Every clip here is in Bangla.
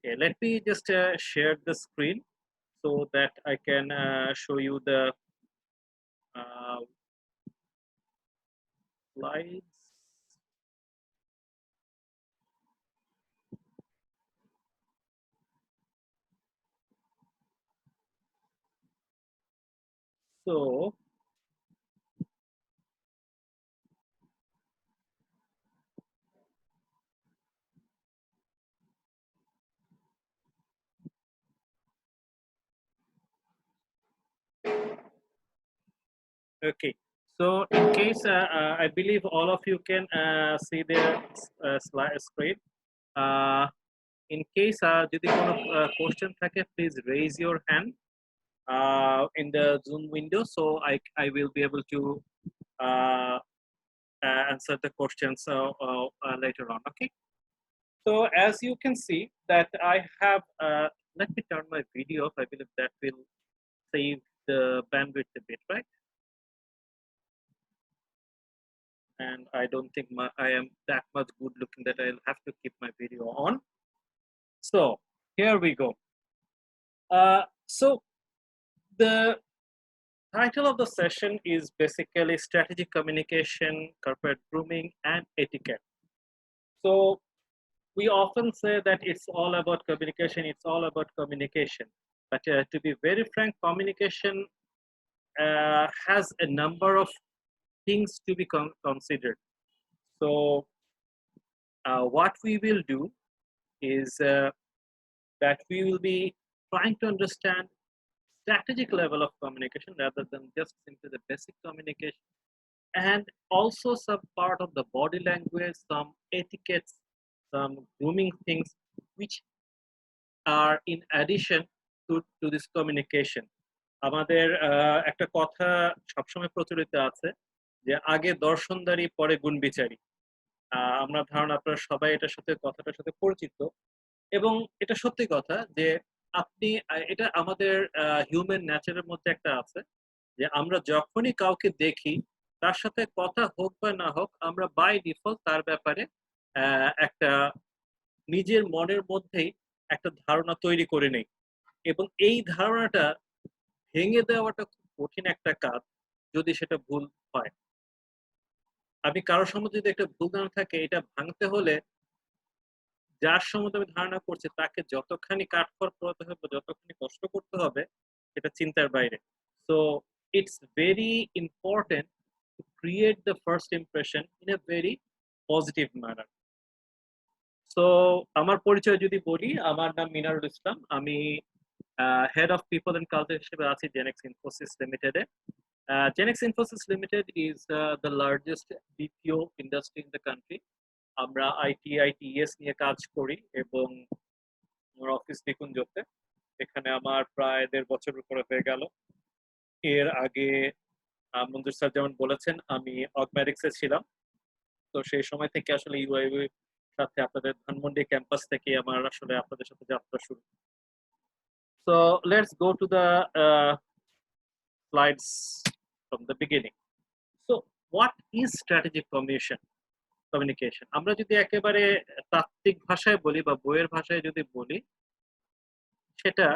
Okay, let me just share the screen so that I can show you the uh, slides. So okay, so in case I believe all of you can see the slide screen. In case যদি কোনো question থাকে, please raise your hand in the Zoom window, so I will be able to uh, answer the questions later on. Okay. So as you can see that I have, let me turn my video off. I believe that will save the bandwidth a bit, right? And I don't think I am that much good looking that I'll have to keep my video on. So here we go. So the title of the session is basically strategic communication, corporate grooming, and etiquette. So we often say that it's all about communication, it's all about communication. But to be very frank, communication has a number of things to be considered. So what we will do is that we will be trying to understand strategic level of communication rather than just simply the basic communication, and also some part of the body language, some etiquettes, some grooming things which are in addition to this communication. আমাদের একটা কথা সবসময় প্রচলিত আছে যে আগে দর্শনদারি পরে গুণবিচারী। আমরা ধারণা আপনারা সবাই এটার সাথে কথাটার সাথে পরিচিত, এবং এটা সত্যি কথা যে আপনি এটা আমাদের হিউম্যান নেচারের মধ্যে একটা আছে যে আমরা যখনই কাউকে দেখি তার সাথে কথা হোক বা না হোক আমরা বাই ডিফল্ট তার ব্যাপারে একটা নিজের মনের মধ্যেই একটা ধারণা তৈরি করে নেই, এবং এই ধারণাটা ভেঙে দেওয়াটা খুব কঠিন একটা কাজ যদি সেটা ভুল হয়। আমি কারোর সম্বন্ধে যদি একটা ভুল ধারণা থাকে, এটা ভাঙতে হলে যার সম্বন্ধে আমি ধারণা করছি তাকে যতখানি কাঠখড় পোড়াতে হবে, যতখানি কষ্ট করতে হবে, এটা চিন্তার বাইরে। So it's very important to create the first impression in a very positive manner. So আমার পরিচয় যদি বলি, আমার নাম মিনারুল ইসলাম, আমি head of people and culture হিসেবে আছি জেনেক্স ইনফোসিস লিমিটেডে। Genex Infosys Limited is the largest BPO industry in the country. আমরা আইটি আইটিএস নিয়ে কাজ করি এবং আমার অফিস নিকুঞ্জতে। এখানে আমার প্রায় 1.5 বছর উপরে হয়ে গেল। এর আগে মঞ্জুর স্যার যেমন বলেছেন, আমি অগম্যাটিক্সে ছিলাম, তো সেই সময় থেকে আসলে ইউআইইউ সাথে আপনাদের ধানমন্ডি ক্যাম্পাস থেকে আমার আসলে আপনাদের সাথে যাত্রা শুরু। So let's go to the slides from the beginning. So what is strategic communication? আমরা যদি একেবারে তাত্ত্বিক ভাষায় বলি বা বইয়ের ভাষায় যদি বলি, সেটা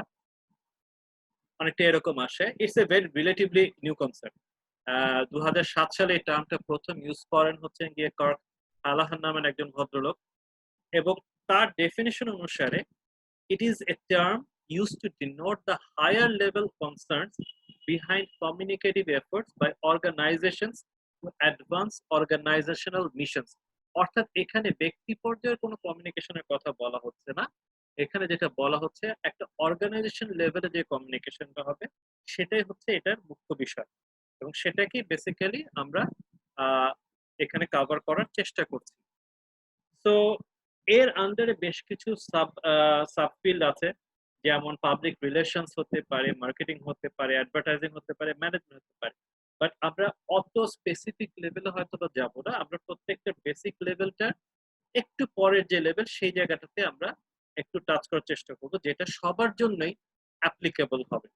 অনেকটা এরকম আসে। It's a very relatively new concept. 2007 সালে এই টার্মটা প্রথম ইউজ করেন হচ্ছে গিয়ে কার্ক হালাহান নামের একজন ভদ্রলোক, এবং তার ডেফিনিশন অনুসারে it is a term used to denote the higher level concerns behind communicative efforts by organizations to advance organizational missions. অর্থাৎ এখানে ব্যক্তি পর্যায়ের কোনো কমিউনিকেশনের কথা বলা হচ্ছে না, এখানে যেটা বলা হচ্ছে একটা অর্গানাইজেশন লেভেলে যে কমিউনিকেশনটা হবে সেটাই হচ্ছে এটার মুখ্য বিষয়, এবং সেটাকে বেসিক্যালি আমরা এখানে কভার করার চেষ্টা করছি। তো এর আন্ডারে বেশ কিছু সাবফিল্ড আছে, যেমন পাবলিক রিলেশনস হতে পারে, মার্কেটিং হতে পারে, অ্যাডভার্টাইজিং হতে পারে, ম্যানেজমেন্ট হতে পারে। বাট আমরা অত স্পেসিফিক লেভেলে হয়তো বা যাবো না, আমরা প্রত্যেকটা বেসিক লেভেলটা একটু পরের যে লেভেল সেই জায়গাটাতে আমরা একটু টাচ করার চেষ্টা করব, যেটা সবার জন্যই অ্যাপ্লিকেবল হবে।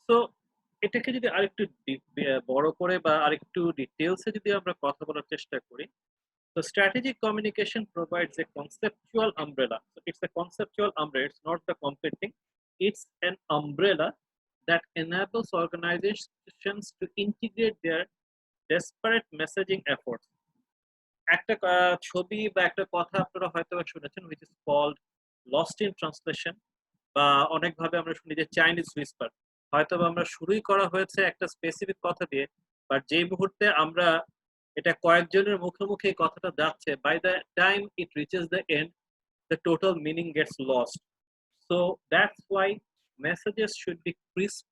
তো এটাকে যদি আরেকটু বড় করে বা আরেকটু ডিটেলসে যদি আমরা কথা বলার চেষ্টা করি, so strategic communication provides a conceptual umbrella. So it's a conceptual umbrella, it's not the complete thing. It's an umbrella that enables organizations to integrate their disparate messaging efforts. একটা ছবি বা একটা কথা আপনারা হয়তো শুনেছেন, which is called lost in translation, বা অনেকভাবে আমরা শুনি যে চাইনিজ হুইসপার। হয়তো আমরা শুরুই করা হয়েছে একটা স্পেসিফিক কথা দিয়ে, বাট যেই মুহূর্তে আমরা এটা কয়েকজনের মুখে মুখে এই কথাটা যাচ্ছে, by the time it reaches the end, the total meaning gets lost. So that's why messages should be crisp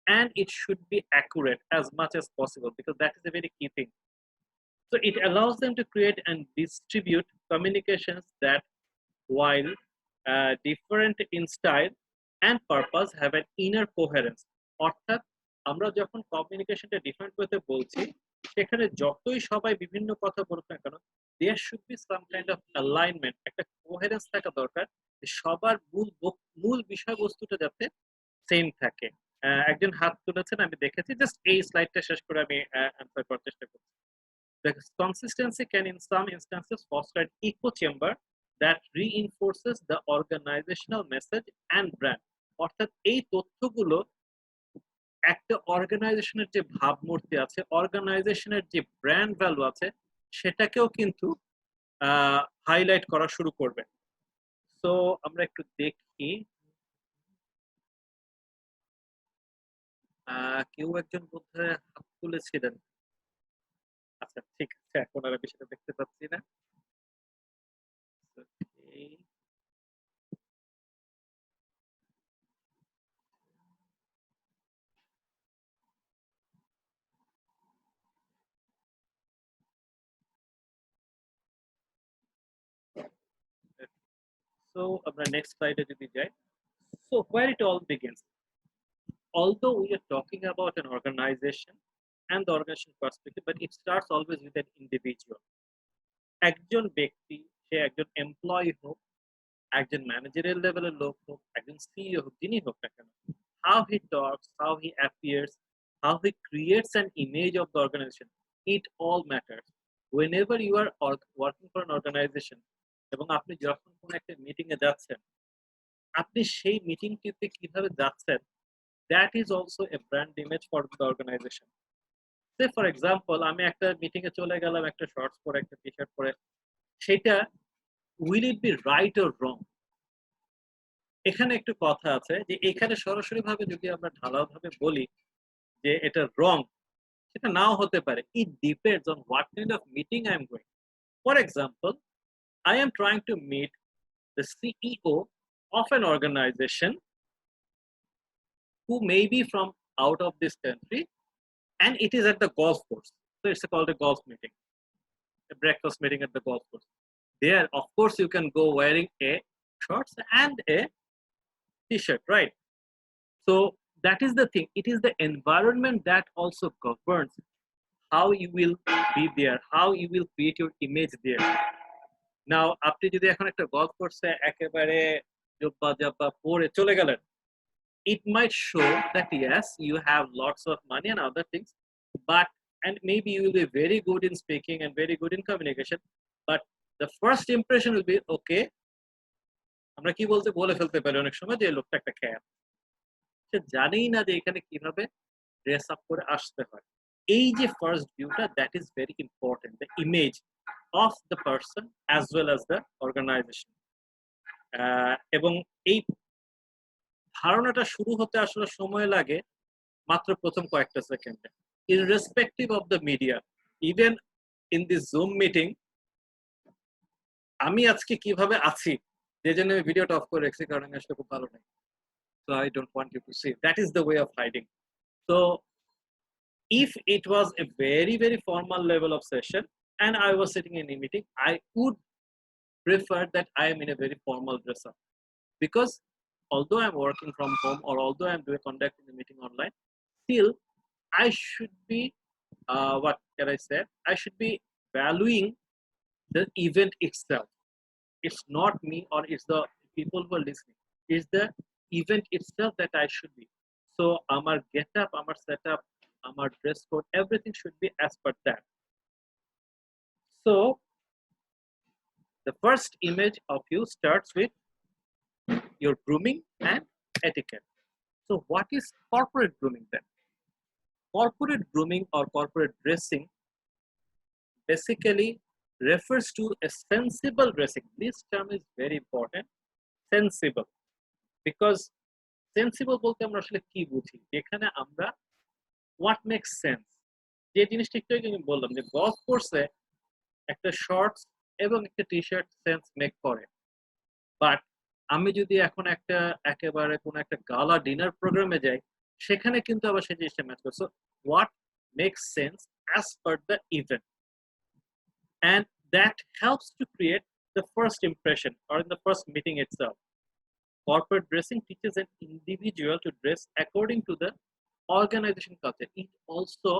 and it should be accurate as much as possible, because that is a very key thing. So it allows them to create and distribute communications that, while different in style and purpose, have an inner coherence. অর্থাৎ আমরা যখন কমিউনিকেশনটা ডিফারেন্ট করতে বলছি, সেখানে যতই সবাই বিভিন্ন কথা বলুক না কেন, there should be some kind of alignment, একটা কোহেরেন্স থাকা দরকার, যে সবার মূল বিষয়বস্তুটা যাতে সেম থাকে। একজন হাত তুলেছেন, আমি দেখেছি, জাস্ট এই স্লাইডটা শেষ করে আমি অ্যান্সার করার চেষ্টা করছি। The consistency can in some instances foster an echo chamber that reinforces the organizational message and brand. অর্থাৎ এই তথ্যগুলো একটা অর্গানাইজেশনের যে ভাবমূর্তি আছে, অর্গানাইজেশনের যে ব্র্যান্ড ভ্যালু আছে, সেটাকেও কিন্তু হাইলাইট করা শুরু করবে। তো আমরা একটু দেখি, কেউ একজন বোধহয় হাত তুলেছিলেন। আচ্ছা, ঠিক আছে, এখন আর বিষয়টা দেখতে পাচ্ছি না। So আমরা next slide যদি যাই, so where it all begins, although we are talking about an organization and the organization perspective, but it starts always with an individual. একজন ব্যক্তি, সে একজন এমপ্লয়ি হোক, একজন ম্যানেজারিয়াল লেভেলের লোক হোক, একজন সিইও হোক, যিনি হোক না কেন, how he talks, how he appears, how he creates an image of the organization, it all matters. Whenever you are working for an organization, এবং আপনি যখন কোনো একটা মিটিং এ যাচ্ছেন, আপনি সেই মিটিংটিতে কিভাবে যাচ্ছেন, that is also a brand image for the organization. Say for example, আমি একটা মিটিং এ চলে গেলাম একটা শর্টস পরে, একটা টি শার্ট পরে, সেটা will it be right or wrong? এখানে একটু কথা আছে যে এখানে সরাসরি ভাবে যদি আমরা ঢালাও ভাবে বলি যে এটা রং, সেটা নাও হতে পারে। It depends on what kind of meeting I am going. For example, I am trying to meet the CEO of an organization who may be from out of this country, and it is at the golf course. So it's called a golf meeting, a breakfast meeting at the golf course. There, of course, you can go wearing a shorts and a t-shirt, right? So that is the thing. It is the environment that also governs how you will be there, how you will create your image there. Now, আপনি যদি এখন একটা গল্ফ কোর্সে একেবারে জব্বা জব্বা পরে চলে গেলেন, it might show that yes, you have lots of money and other things, but and maybe you will be very good in speaking and very good in communication, but the first impression will be okay, আমরা কি বলতে বলে ফেলতে পারি অনেক সময় যে লোকটা একটা খেয়া, সে জানেই না যে এখানে কিভাবে ড্রেস আপ করে আসতে হয়। এই যে ফার্স্ট ভিউটা, that is very important, the image of the person as well as the organisation. এবং এই ধারণাটা শুরু হতে আসলে সময় লাগে মাত্র প্রথম কয়েকটা সেকেন্ডে, irrespective of the media. Even in this zoom meeting, আমি আজকে কিভাবে আছি, যে জন্য আমি ভিডিওটা অফ করে রেখেছি, কারণ আমি আসলে খুব ভালো নাই। So I don't want you to see. That is the way of hiding. So if it was a very, very formal level of session and I was sitting in a meeting, I would prefer that I am in a very formal dress up, because although I'm working from home or although I'm conducting the meeting online, still I should be, what can I say? I should be valuing the event itself. It's not me or it's the people who are listening. It's the event itself that I should be. So So আমার get up, আমার set up, আমার dress code, everything should be as per that. So the first image of you starts with your grooming and etiquette. So what is corporate grooming then? Corporate grooming or corporate dressing basically refers to a sensible dressing. This term is very important. Sensible. Because sensible বলতে আমরা আসলে কি বুঝি? যেখানে আমরা what makes sense. যে জিনিসটা একটু আগে আমি বললাম যে গলফ কোর্সে একটা শর্টস এবং একটা টি-শার্ট সেন্স মেক করে। বাট আমি যদি এখন একটা একেবারে কোনো একটা গালা ডিনার প্রোগ্রামে যাই, সেখানে কিন্তু আবার সেই জিনিসটা ম্যাচ করে। So what makes sense as per the event, and that helps to create the first impression or in the first meeting itself. Corporate dressing teaches an individual to dress according to the organization culture. It also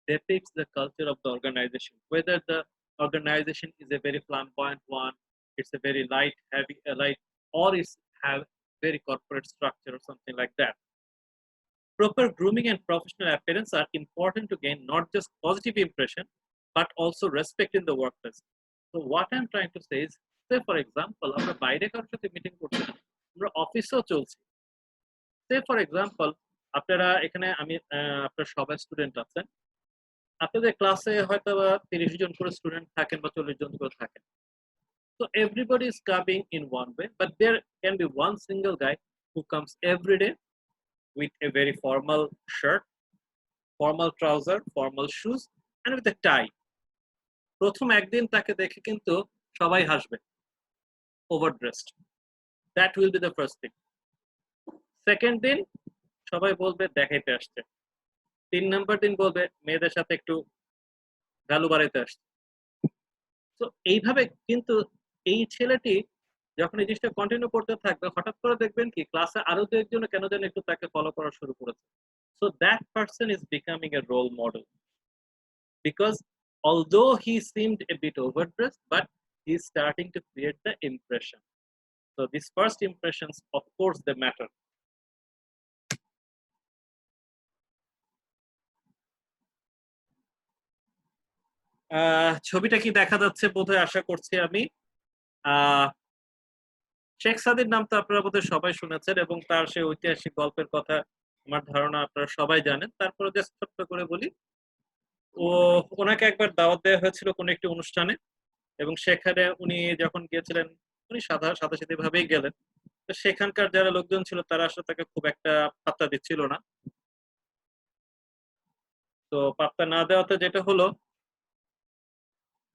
depicts the culture of the organization, whether the organization is a very flamboyant one, it's a very light, heavy, light, or it's have very corporate structure or something like that. Proper grooming and professional appearance are important to gain not just positive impression, but also respect in the workplace. So what I'm trying to say is, say for example, আমরা বাইরে কারোর সাথে মিটিং করছি না, আমরা অফিসেও চলছি। Say for example, আপনারা এখানে আমি আপনারা সবাই স্টুডেন্ট আছেন, আপনাদের ক্লাসে হয়তো 30 জন করে স্টুডেন্ট থাকেন বা 40 জন করে থাকেন। So everybody is coming in one way, but there can be one single guy who comes every day with a very formal shirt, formal trouser, formal shoes, and with a tie. প্রথম একদিন তাকে দেখে কিন্তু সবাই হাসবে, overdressed. That will be the first thing. Second দিন সবাই বলবে দেখাইতে আসছে। 3 নাম্বার দিন বলবে মেয়েদের সাথে একটু ভ্যালু বাড়াইতে আসছে। তো এইভাবে কিন্তু এই ছেলেটি যখন এই জিনিসটা কন্টিনিউ করতে থাকবে, হঠাৎ করে দেখবেন কি ক্লাসে আরো দু একজন কেন যেন একটু তাকে ফলো করা শুরু করেছে। So that person is becoming a role model, because although he seemed a bit overdressed, but he's starting to create the impression. So these first impressions, of course, they matter. ছবিটা কি দেখা যাচ্ছে বোধহয়, আশা করছি আমি। শেখ সাদির নাম তো আপনারা বোধহয় সবাই শুনেছেন, এবং তার সেই ঐতিহাসিক গল্পের কথা আমার ধারণা আপনারা সবাই জানেন। তারপরে জাস্ট ছোট্ট করে বলি, ও ওনাকে একবার দাওয়াত দেওয়া হয়েছিল কোন একটি অনুষ্ঠানে, এবং সেখানে উনি যখন গিয়েছিলেন উনি সাদাসিধে ভাবেই গেলেন। তো সেখানকার যারা লোকজন ছিল তারা আসলে তাকে খুব একটা পাত্তা দিচ্ছিল না। তো পাত্তা না দেওয়াতে যেটা হলো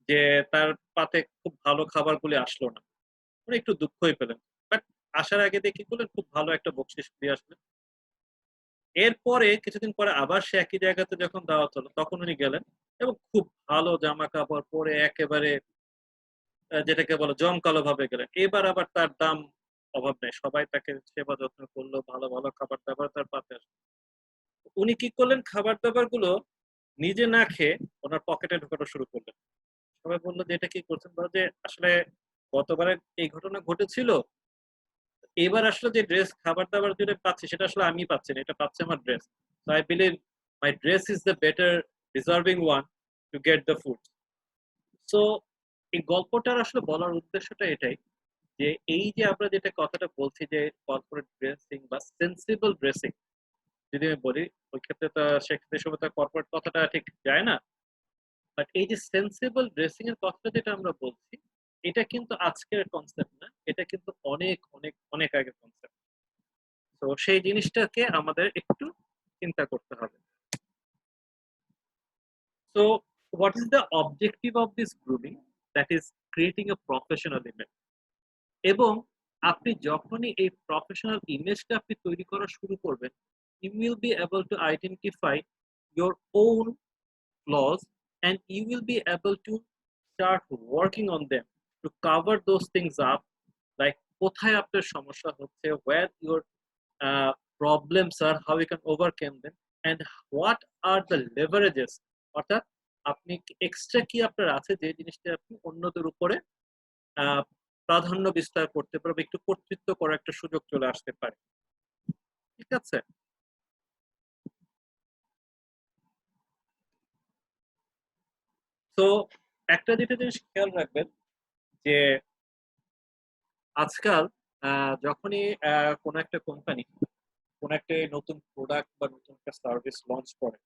যে তার পাতে খুব ভালো খাবারগুলি আসলো না, উনি একটু দুঃখই পেলেন। বাট আসার আগে দিয়ে কি করলেন, খুব ভালো একটা বকশিশ দিয়ে আসলেন। এরপরে কিছুদিন পরে আবার সে একই জায়গাতে যখন দাওয়াত হলো তখন উনি গেলেন, এবং খুব ভালো জামা কাপড় পরে একেবারে যেটাকে বলে জমকালো ভাবে গেলেন। এবার আবার তার দাম অভাব নেই, সবাই তাকে সেবা যত্ন করলো, ভালো ভালো খাবার দাবার তার পাতে আসলো। উনি কি করলেন, খাবার দাবার গুলো নিজে না খেয়ে ওনার পকেটে ঢোকানো শুরু করলেন। সবাই বললো যে এটা কি করছেন, বলে যে আসলে গতবারে এই ঘটনা ঘটেছিল, এবার আসলে যে ড্রেস খাবার দাবার যেটা পাচ্ছি সেটা আসলে আমি পাচ্ছি না, এটা পাচ্ছে আমার dress. So I believe my dress is the better deserving one to get the food. So এই গল্পটার আসলে বলার উদ্দেশ্যটা এটাই, যে এই যে আমরা যেটা কথাটা বলছি যে কর্পোরেট ড্রেসিং বা সেন্সিবল ড্রেসিং যদি আমি বলি, ওই ক্ষেত্রে তো সেক্ষেত্রে সময় তো কর্পোরেট কথাটা ঠিক যায় না। বাট এই যে সেন্সিবল ড্রেসিং এর কথাটা যেটা আমরা বলছি, এটা কিন্তু আজকের কনসেপ্ট না, এটা কিন্তু অনেক অনেক অনেক আগের কনসেপ্ট। তো সেই জিনিসটাকে আমাদের একটু চিন্তা করতে হবে। So what is the objective of this grooming? That is creating a professional image. এবং আপনি যখনই এই প্রফেশনাল ইমেজটা আপনি তৈরি করা শুরু করবেন, you will be able to identify your own flaws, and you will be able to start working on them to cover those things up, like কোথায় আপনার সমস্যা হচ্ছে, where your problems are, how you can overcome them, and what are the leverages, অর্থাৎ আপনি এক্সট্রা কি আপনার আছে যে জিনিসটা আপনি অন্যদের উপরে প্রাধান্য বিস্তার করতে পারবে, একটু কর্তৃত্ব করার একটা সুযোগ চলে আসতে পারে। ঠিক আছে? তো একটা যেটা জিনিস খেয়াল রাখবেন যে আজকাল যখনই কোনো একটা কোম্পানি কোন একটা নতুন প্রোডাক্ট বা নতুন একটা সার্ভিস লঞ্চ করে,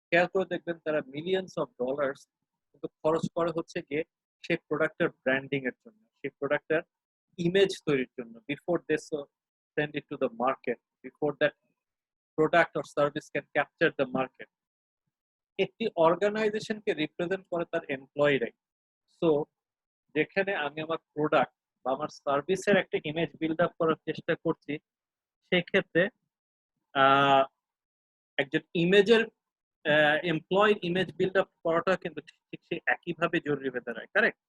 খেয়াল করে দেখবেন তারা মিলিয়নস অফ ডলার্স কিন্তু খরচ করে হচ্ছে গিয়ে সেই প্রোডাক্টের ব্র্যান্ডিং এর জন্য, সেই প্রোডাক্টের ইমেজ তৈরির জন্য, before they send it to the market, before that product or service can capture the market. একটি অর্গানাইজেশনকে রিপ্রেজেন্ট করে তার এমপ্লয়িরাই। সো যেখানে আমি আমার প্রোডাক্ট বা আমার সার্ভিসের একটা ইমেজ বিল্ড আপ করার চেষ্টা করছি, সেক্ষেত্রে একজন ইমেজের এমপ্লয় ইমেজ বিল্ড আপ করাটা কিন্তু ঠিক সেই একইভাবে জরুরি হয়ে দাঁড়ায়, কারেক্ট?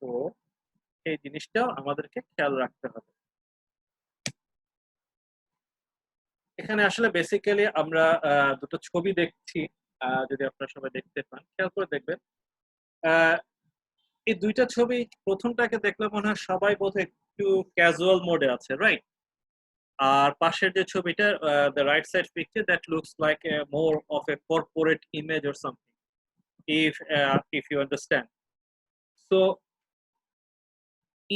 তো এই জিনিসটাও আমাদেরকে খেয়াল রাখতে হবে। এখানে আসলে বেসিক্যালি আমরা দুটো ছবি দেখছি, যদি আপনারা সবাই দেখতে পান, খেয়াল করে দেখবেন। এই দুইটা ছবি, প্রথমটাকে দেখলে মনে হয় সবাই বোধহয় একটু ক্যাজুয়াল মোডে আছে, রাইট? আর পাশের যে ছবিটা, the right side picture, that looks like a more of a corporate image or something, if you understand. So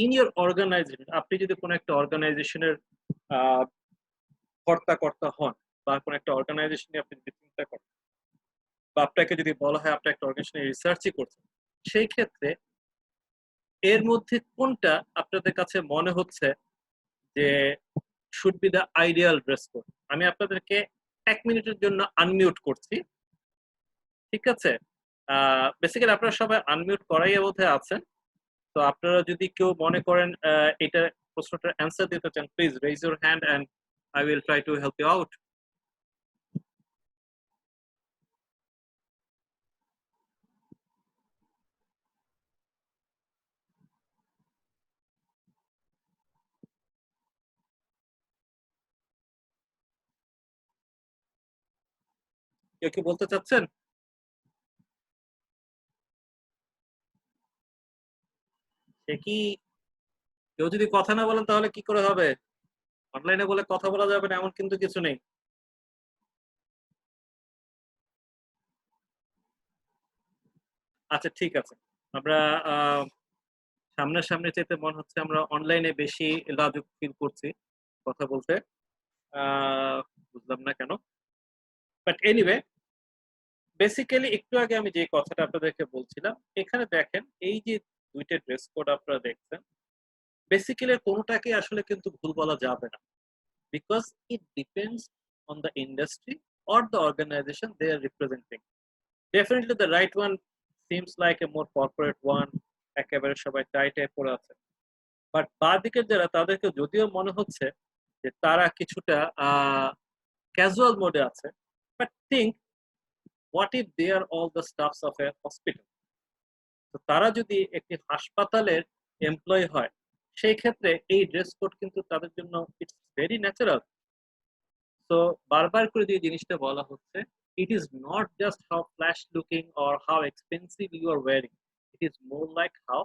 in your organization, আপনি যদি কোনো একটা অর্গানাইজেশনের কর্তা হন, বা কোনো একটা অর্গানাইজেশনে আপনি যদি চিন্তা করেন, বা আপনাকে যদি বলা হয় আপনি একটা অর্গানাইজেশনে রিসার্চই করছেন, সেই ক্ষেত্রে এর মধ্যে কোনটা আপনাদের কাছে মনে হচ্ছে যে should be the ideal dress code? আমি আপনাদেরকে 1 মিনিটের জন্য আনমিউট করছি, ঠিক আছে? বেসিক্যালি আপনারা সবাই আনমিউট করাই বোধহয় আছেন। তো আপনারা যদি কেউ মনে করেন এটা প্রশ্নটার অ্যান্সার দিতে চান, please raise your hand and I will try to help you out. কেউ কি বলতে চাচ্ছেন? সে কি, কেউ যদি কথা না বলেন তাহলে কি করে হবে? অনলাইনে বলে কথা বলা যাবে না এমন কিন্তু কিছু নেই। আচ্ছা, ঠিক আছে। আমরা সামনাসামনি চাইতে মনে হচ্ছে আমরা অনলাইনে বেশি লাজুক ফিল করছি কথা বলতে। বুঝলাম না কেন, বাট এনিওয়ে, বেসিক্যালি একটু আগে আমি যে কথাটা আপনাদেরকে বলছিলাম, এখানে দেখেন এই যে দুইটা ড্রেস কোড আপনারা দেখছেন, বেসিক্যালি কোনোটাকে আসলে কিন্তু ভুল বলা যাবে না, because it depends on the industry or the organisation they are representing. Definitely the right one seems like a more corporate one, একেবারে সবাই টাইটে পরে আছে। বাট বাঁ দিকের যারা, তাদেরকে যদিও মনে হচ্ছে যে তারা কিছুটা ক্যাজুয়াল মোডে আছে, but think what if they are all the staffs of a hospital? তো তারা যদি একটি হাসপাতালের এমপ্লয়ি হয়, সেই ক্ষেত্রে এই ড্রেস কোড কিন্তু তাদের জন্য ইটস ভেরি ন্যাচারাল। তো বারবার করে যে জিনিসটা বলা হচ্ছে, it is not just how flash looking or how expensive you are wearing, it is more like how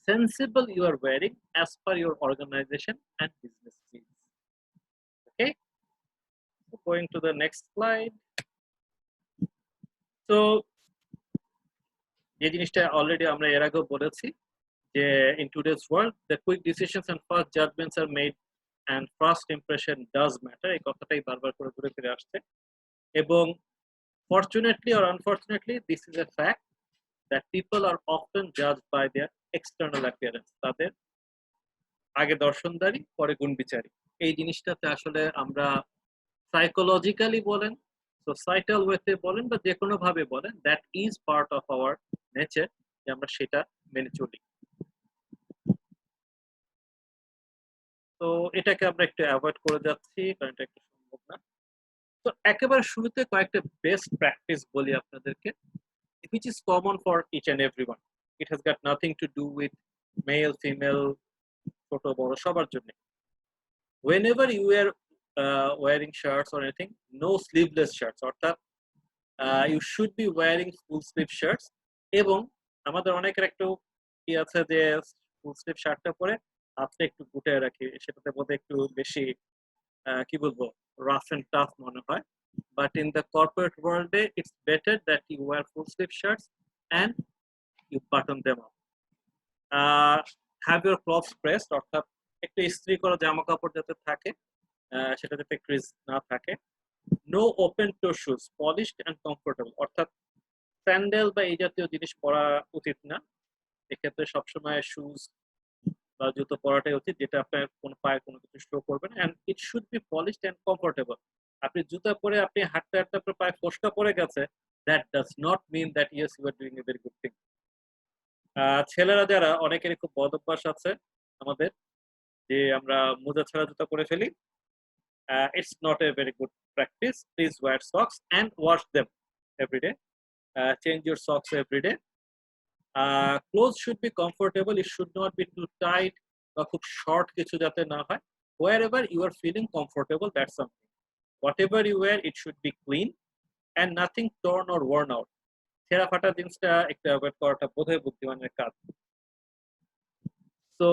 sensible you are wearing as per your organization and business needs. Okay, so going to the next slide. So যে জিনিসটা অলরেডি আমরা এর আগেও বলেছি, যে in today's world the quick decisions and fast judgments are made and first impression does matter, এই কথাটাই বারবার করে ঘুরে ফিরে আসছে। এবং fortunately or unfortunately, this is a fact that people are often judged by their external appearance, তাদের আগে দর্শনদারি পরে গুণ বিচারী। এই জিনিসটাতে আসলে আমরা সাইকোলজিক্যালি বলেন, সোসাইটাল ওয়েতে বলেন, বা যে কোনো ভাবে বলেন, that is part of our nature, যে আমরা সেটা মেনে চলি। তো এটাকে আমরা একটু অ্যাভয়েড করে যাচ্ছি, কারণ এটা একটু সম্ভব না। তো একেবারে শুরুতে কয়েকটা বেস্ট প্র্যাকটিস বলি আপনাদেরকে, which is common for each and everyone. It has got nothing to do with male, female, ছোট বড় সবার জন্য। Whenever you are wearing shirts or anything, no sleeveless shirts, অর্থাৎ you should be wearing full sleeve shirts। এবং আমাদের অনেকের একটু কি আছে যে ফুল স্লিভ শার্টটা পরে হাতটা একটু গুটায় রাখি, সেটাতে বোধহয় একটু বেশি কি বলবো, রাফ এন্ড টাফ মনে হয়। বাট ইন দ্য কর্পোরেট ওয়ার্ল্ডে it's better that you wear full sleeve shirts, and you button them up. Have your clothes pressed, অর্থাৎ একটু ইস্ত্রি করা জামা কাপড় যাতে থাকে, সেটা যাতে ক্রিজ না থাকে। No open toe shoes, polished and comfortable, অর্থাৎ স্যান্ডেল বা এই জাতীয় জিনিস পরা উচিত না। এক্ষেত্রে সবসময় শুজ বা জুতো পরাটাই উচিত, যেটা আপনার কোনো পায়ে কোনো কিছু শো করবে না। And it should be polished and comfortable. আপনি জুতা পরে আপনি হাঁটতে হাঁটতে আপনার পায়ে ফোসকা পড়ে গেছে, that does not mean that yes you are doing a very good thing. ছেলেরা যারা, অনেকেরই খুব বদ অভ্যাস আছে আমাদের, যে আমরা মোজা ছাড়া জুতা পরে ফেলি। It's not a very good practice. Please wear socks and wash them every day. Change your socks every day. Clothes should be comfortable. It should not be too tight বা খুব short কিছু যাতে না হয়। Wherever you are feeling comfortable, that's something. Whatever you wear, it should be clean and nothing torn or worn out. ছেঁড়া ফাটা জিনিসটা একটু অ্যাভয়েড করাটা বোধহয় বুদ্ধিমানের কাজ। So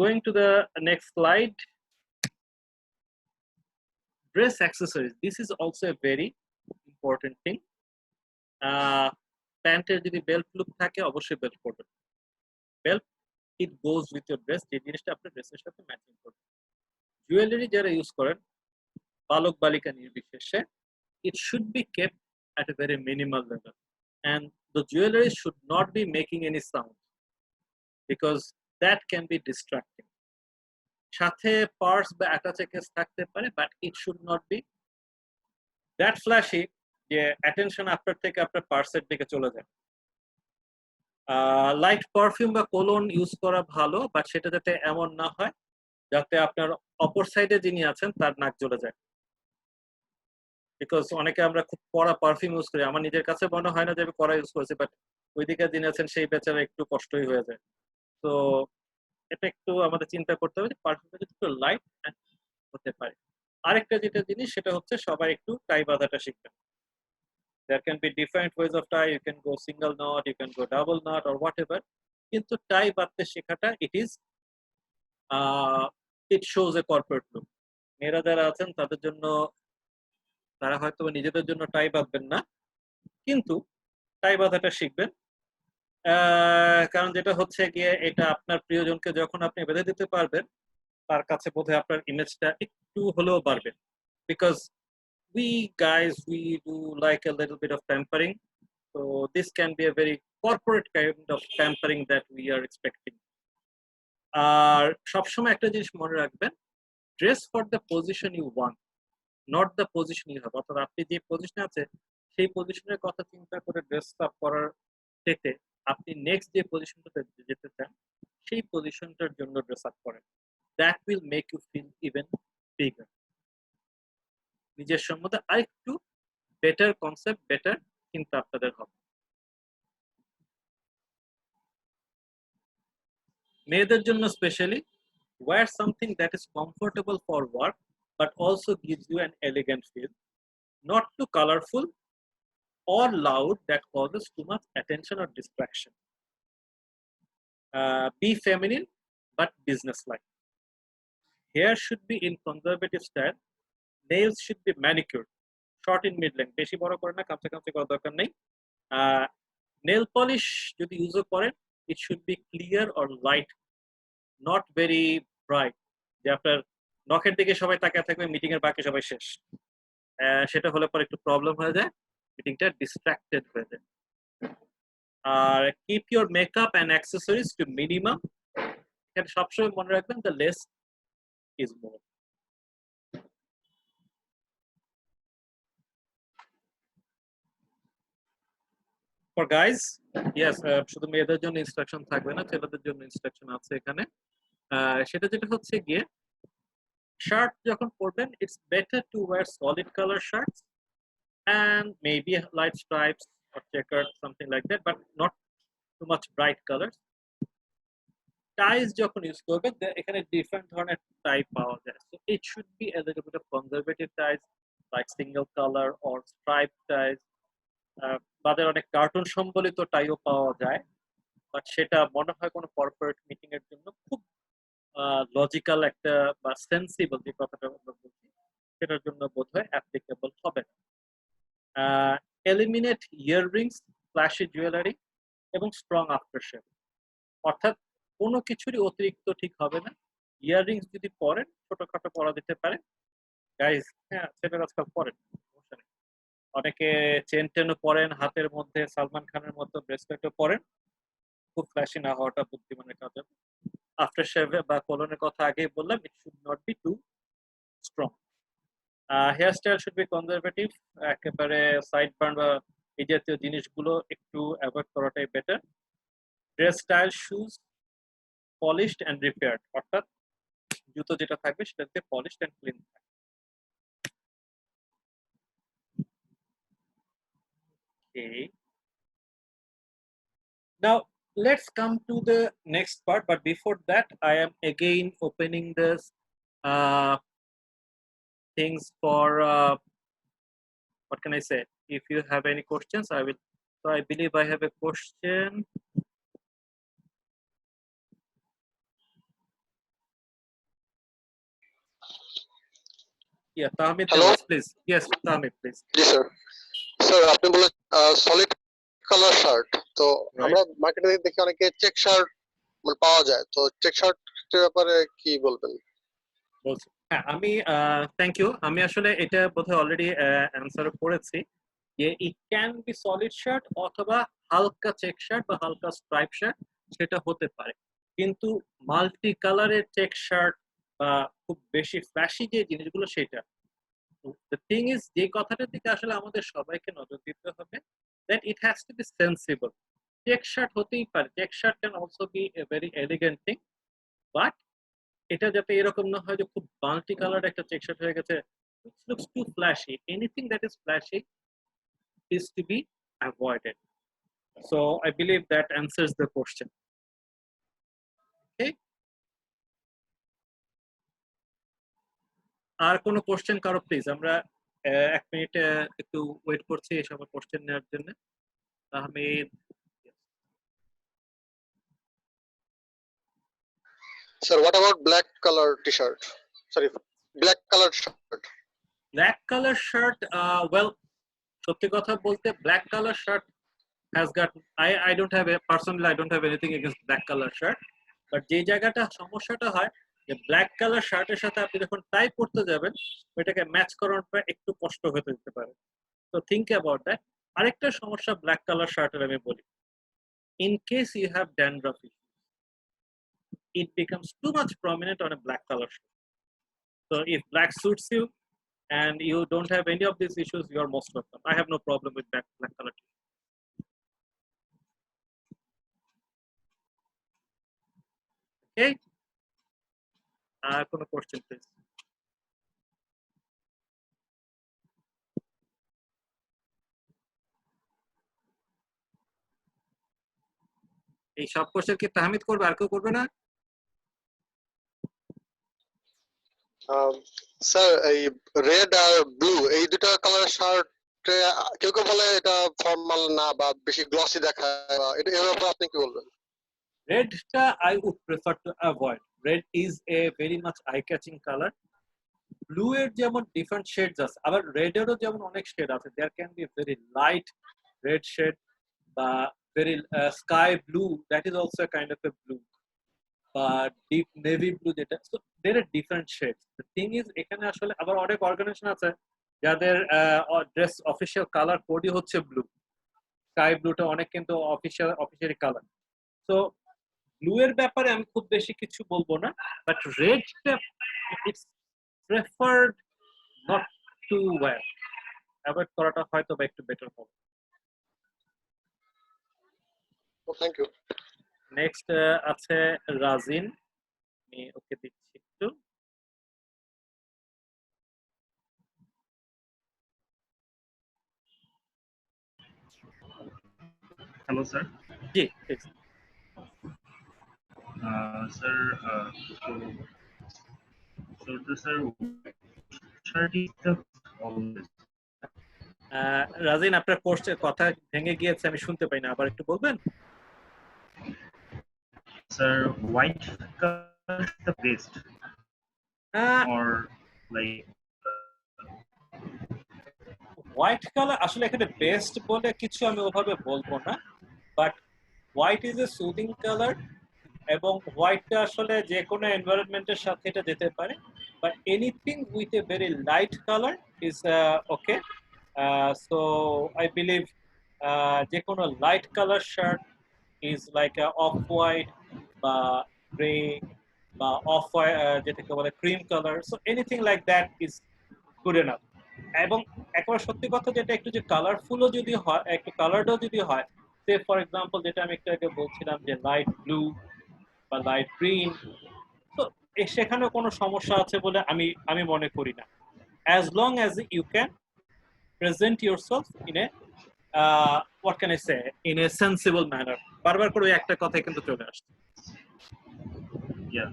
going to the next slide. Dress accessories. This is also a very important thing. প্যান্টের যদি বেল্ট লুপ থাকে, অবশ্যই বেল্ট পরবেন। Belt it goes with your dress, যে জিনিসটা আপনার ড্রেসের সাথে ম্যাচিং করবে। জুয়েলারি যারা ইউজ করেন, বালক বালিকা নির্বিশেষে, it should be kept at a very minimal level, and the jewelry should not be making any sound because that can be distracting. সাথে পার্স বা অ্যাটাচেকেস থাকতে পারে, but it should not be that flashy যে অ্যাটেনশন আপনার থেকে আপনার পার্সের দিকে চলে যায়। লাইট পারফিউম বা কোলোন ইউজ করা ভালো, বাট সেটা যাতে এমন না হয় যাতে আপনার অপর সাইডে যিনি আছেন তার নাক জ্বলে যায়। বিকজ অনেকে আমরা খুব কড়া পারফিউম ইউজ করি, আমার নিজের কাছে মনে হয় না যে আমি কড়া ইউজ করেছি, বাট ওইদিকে যিনি আছেন সেই বেচারা একটু কষ্টই হয়ে যায়। তো এটা একটু আমাদের চিন্তা করতে হবে যে পারফিউমটা যদি একটু লাইট হতে পারে। আরেকটা যেটা জিনিস, সেটা হচ্ছে সবাই একটু টাই বাঁধাটা শিখবেন। There can be different ways of tie. You can go single knot, you can go double knot or whatever. কিন্তু টাই বাঁধতে শেখাটা it shows a corporate look. মেয়েরা যারা আছেন তাদের জন্য, তারা হয়তো নিজেদের জন্য টাই বাঁধবেন না, কিন্তু টাই বাঁধাটা শিখবেন। কারণ যেটা হচ্ছে গিয়ে, এটা আপনার প্রিয়জনকে যখন আপনি বেঁধে দিতে পারবেন, তার কাছে বোধহয় আপনার ইমেজটা একটু হলেও বাড়বে। Because we guys, we do like a little bit of pampering, so this can be a very corporate kind of pampering that we are expecting. আর সবসময় একটা জিনিস মনে রাখবেন, dress for the position you want, not the position you have. অর্থাৎ আপনি যে পজিশনে আছে সেই পজিশনের কথা চিন্তা করে ড্রেস আপ করার থেকে আপনি নেক্সট যে পজিশনটাতে যেতে চান সেই পজিশনটার জন্য ড্রেস আপ করেন। That will make you feel even bigger. নিজের সম্বন্ধে আরেকটু বেটার কনসেপ্ট, বেটার চিন্তা আপনাদের হবে। মেয়েদের জন্য specially, wear something that is comfortable for work but also gives you an elegant feel, not too colorful or loud that causes too much attention or distraction. Be feminine but business-like. Hair should be in conservative style. Nails should be manicured, short in mid-length. বেশি বড় করে না, কামচে কামচে করার দরকার নেই। Nail polish যদি ইউজ করেন, it should be clear or light, not very bright, যে আপনার নখের দিকে সবাই তাকিয়ে থাকবে, মিটিং এর বাকি সবাই শেষ। সেটা হলে পরে একটু প্রবলেম হয়ে যায়, মিটিংটা ডিস্ট্রাক্টেড হয়ে যায়। আর keep your makeup and accessories to minimum. এখানে সবসময় মনে রাখবেন, the less is more. For guys, yes, শুধু মেয়েদের জন্য ইনস্ট্রাকশন থাকবে না, ছেলেদের জন্য ইনস্ট্রাকশন আছে এখানে। সেটা যেটা হচ্ছে গিয়ে, শার্ট যখন পরবেন, it's better to wear solid colour shirts and maybe light stripes or checkered, something like that, but not too much bright colors. Ties যখন ইউজ করবেন, এখানে ডিফারেন্ট ধরনের টাই পাওয়া যায়, so it should be a little bit of conservative ties like single color or striped ties. তাদের অনেক কার্টুন সম্বলিত টাইও পাওয়া যায়, বাট সেটা মনে হয় কোনো কর্পোরেট মিটিং এর জন্য খুব লজিক্যাল একটা বা সেন্সিবল যে কথাটা আমরা বলছি, সেটার জন্য বোধহয় অ্যাপ্লিকেবল হবে না। Eliminate earrings, flashy jewelry. এবং স্ট্রং আফটার শেভ। অর্থাৎ কোনো কিছুরই অতিরিক্ত ঠিক হবে না। ইয়াররিংস যদি পরেন, ছোটখাটো পরা যেতে পারে গাইজ, হ্যাঁ ছেলেরা আজকাল পরেন, অনেকে চেন টেনও পরেন, হাতের মধ্যে সালমান খানের মতো ব্রেসলেটও পরেন, খুব ফ্ল্যাশি না হওয়াটা বুদ্ধিমানের কাজ। আফটার শেভ বা কোলনের কথা আগেই বললাম, it should not be too strong. Hair style should be conservative, একেবারে সাইড বার্ন বা এই জাতীয় জিনিসগুলো একটু অ্যাভয়েড করাটাই better. Dress style, shoes polished and repaired, অর্থাৎ জুতো যেটা থাকবে সেটাতে পলিশড অ্যান্ড ক্লিন থাকবে। Okay. Now let's come to the next part, but before that I am again opening this things for what can I say? If you have any questions, I will. So I believe I have a question. Yeah, Tahmid Nawaz, please. Yes, Tahmid, please. G sir. Sir আপনি বলেন সলিড কালার শার্ট, তো আমরা মার্কেটে দেখি অনেকে চেক শার্ট পাওয়া যায়, তো চেক শার্টের ব্যাপারে কি বলবেন? বলছি, হ্যাঁ আমি থ্যাংক ইউ। আমি আসলে এটা বোধহয় অলরেডি অ্যান্সার করেছি যে it can be solid shirt অথবা হালকা চেক শার্ট বা হালকা স্ট্রাইপ শার্ট, সেটা হতে পারে। কিন্তু মাল্টি কালারের চেক শার্ট বা খুব বেশি ফ্ল্যাশি যে জিনিসগুলো সেটা, the thing is যে কথাটার দিকে আসলে আমাদের সবাইকে নজর দিতে হবে, that it has to be sensible. Check shirt হতেই পারে, check shirt can also be a very elegant thing, but এটা যাতে এরকম না হয় যে খুব মাল্টি কালার একটা চেক শার্ট হয়ে গেছে, which looks too flashy. Anything that is flashy is to be avoided. So I believe that answers the question. Okay. আর কোনো কোশ্চেন কারো প্লিজ? আমরা 1 মিনিট একটু ওয়েট করছি এসব কোশ্চেন নেওয়ার জন্য। Ahmed. Sir what about black color t-shirt? Sorry, black color shirt. Black color shirt, well, সত্যি কথা বলতে black color shirt has got, I don't have a personally, I don't have anything against black color shirt, but যে জায়গাটা সমস্যাটা হয় যে ব্ল্যাক কালার শার্টের সাথে আপনি যখন টাই পরতে যাবেন ওইটাকে ম্যাচ করানোটা একটু কষ্ট হতে দিতে পারে। তো থিঙ্ক অ্যাবাউট দ্যাট। আরেকটা সমস্যা ব্ল্যাক কালার শার্টের আমি বলি, in case you have dandruff, it becomes too much prominent on a black color shirt. So if black suits you and you don't have any of these issues, you are most welcome. I have no problem with black color shirt. Okay. কোনো কোশ্চেন প্লিজ? এই সব কোশ্চেন কি তাহমিদ করবে, আর কেউ করবে না? স্যার এই রেড আর ব্লু এই দুটো কালার শার্ট কেউ কেউ বলে এটা ফর্মাল না বা বেশি গ্লসি দেখায়, এটা এর ব্যাপারে আপনি কি বলবেন? রেডটা I would prefer to avoid. Red is a very much eye-catching color. Blue এর যেমন ডিফারেন্ট শেডস আছে, আবার রেড এরও যেমন অনেক শেড আছে। There can be very light red shade বা very sky blue, that is also kind of a blue, বা ডিপ নেভি ব্লু যেটা। So there are different shades. The thing is এখানে আসলে আবার অনেক অর্গানাইজেশন আছে যাদের ড্রেস অফিসিয়াল কালার কোডই হচ্ছে ব্লু। স্কাই ব্লুটা অনেক কিন্তু অফিসিয়ালি কালার। সো ব্লু এর ব্যাপারে আমি খুব বেশি কিছু বলবো না, বাট রেডটা it's preferred not to wear, avoid করাটা হয়তো বা একটু বেটার হবে। Thank you. নেক্সট আছে রাজিন, আমি ওকে দিচ্ছি একটু। Hello, sir. জি please. Sir, so the sir, shirt is the always. Rajin আপনার কোর্সের কথা ভেঙে গিয়েছে, আমি শুনতে পাই না, আবার একটু বলবেন? Sir, white color is the best, or like white colour আসলে এখানে বেস্ট বলে কিছু আমি ওভাবে বলবো না, but white is a soothing colour, এবং হোয়াইটটা আসলে যে কোনো এনভায়রনমেন্টের সাথে এটা যেতে পারে, but anything with a very light colour is okay. So I believe যে কোনো light colour shirt is like off white বা গ্রে বা অফ যেটাকে বলে cream colour, so anything like that is good enough. এবং একবার সত্যি কথা যেটা একটু যে কালারফুলও যদি হয়, একটু কালারটাও যদি হয়, সে ফর এক্সাম্পল যেটা আমি একটু আগে বলছিলাম যে লাইট ব্লু বা লাইট গ্রিন, তো সেখানেও কোনো সমস্যা আছে বলে আমি আমি মনে করি না, as long as you can present yourself in a what can I say, in a sensible manner. বারবার করে ওই একটা কথাই কিন্তু চলে আসছে। Yeah,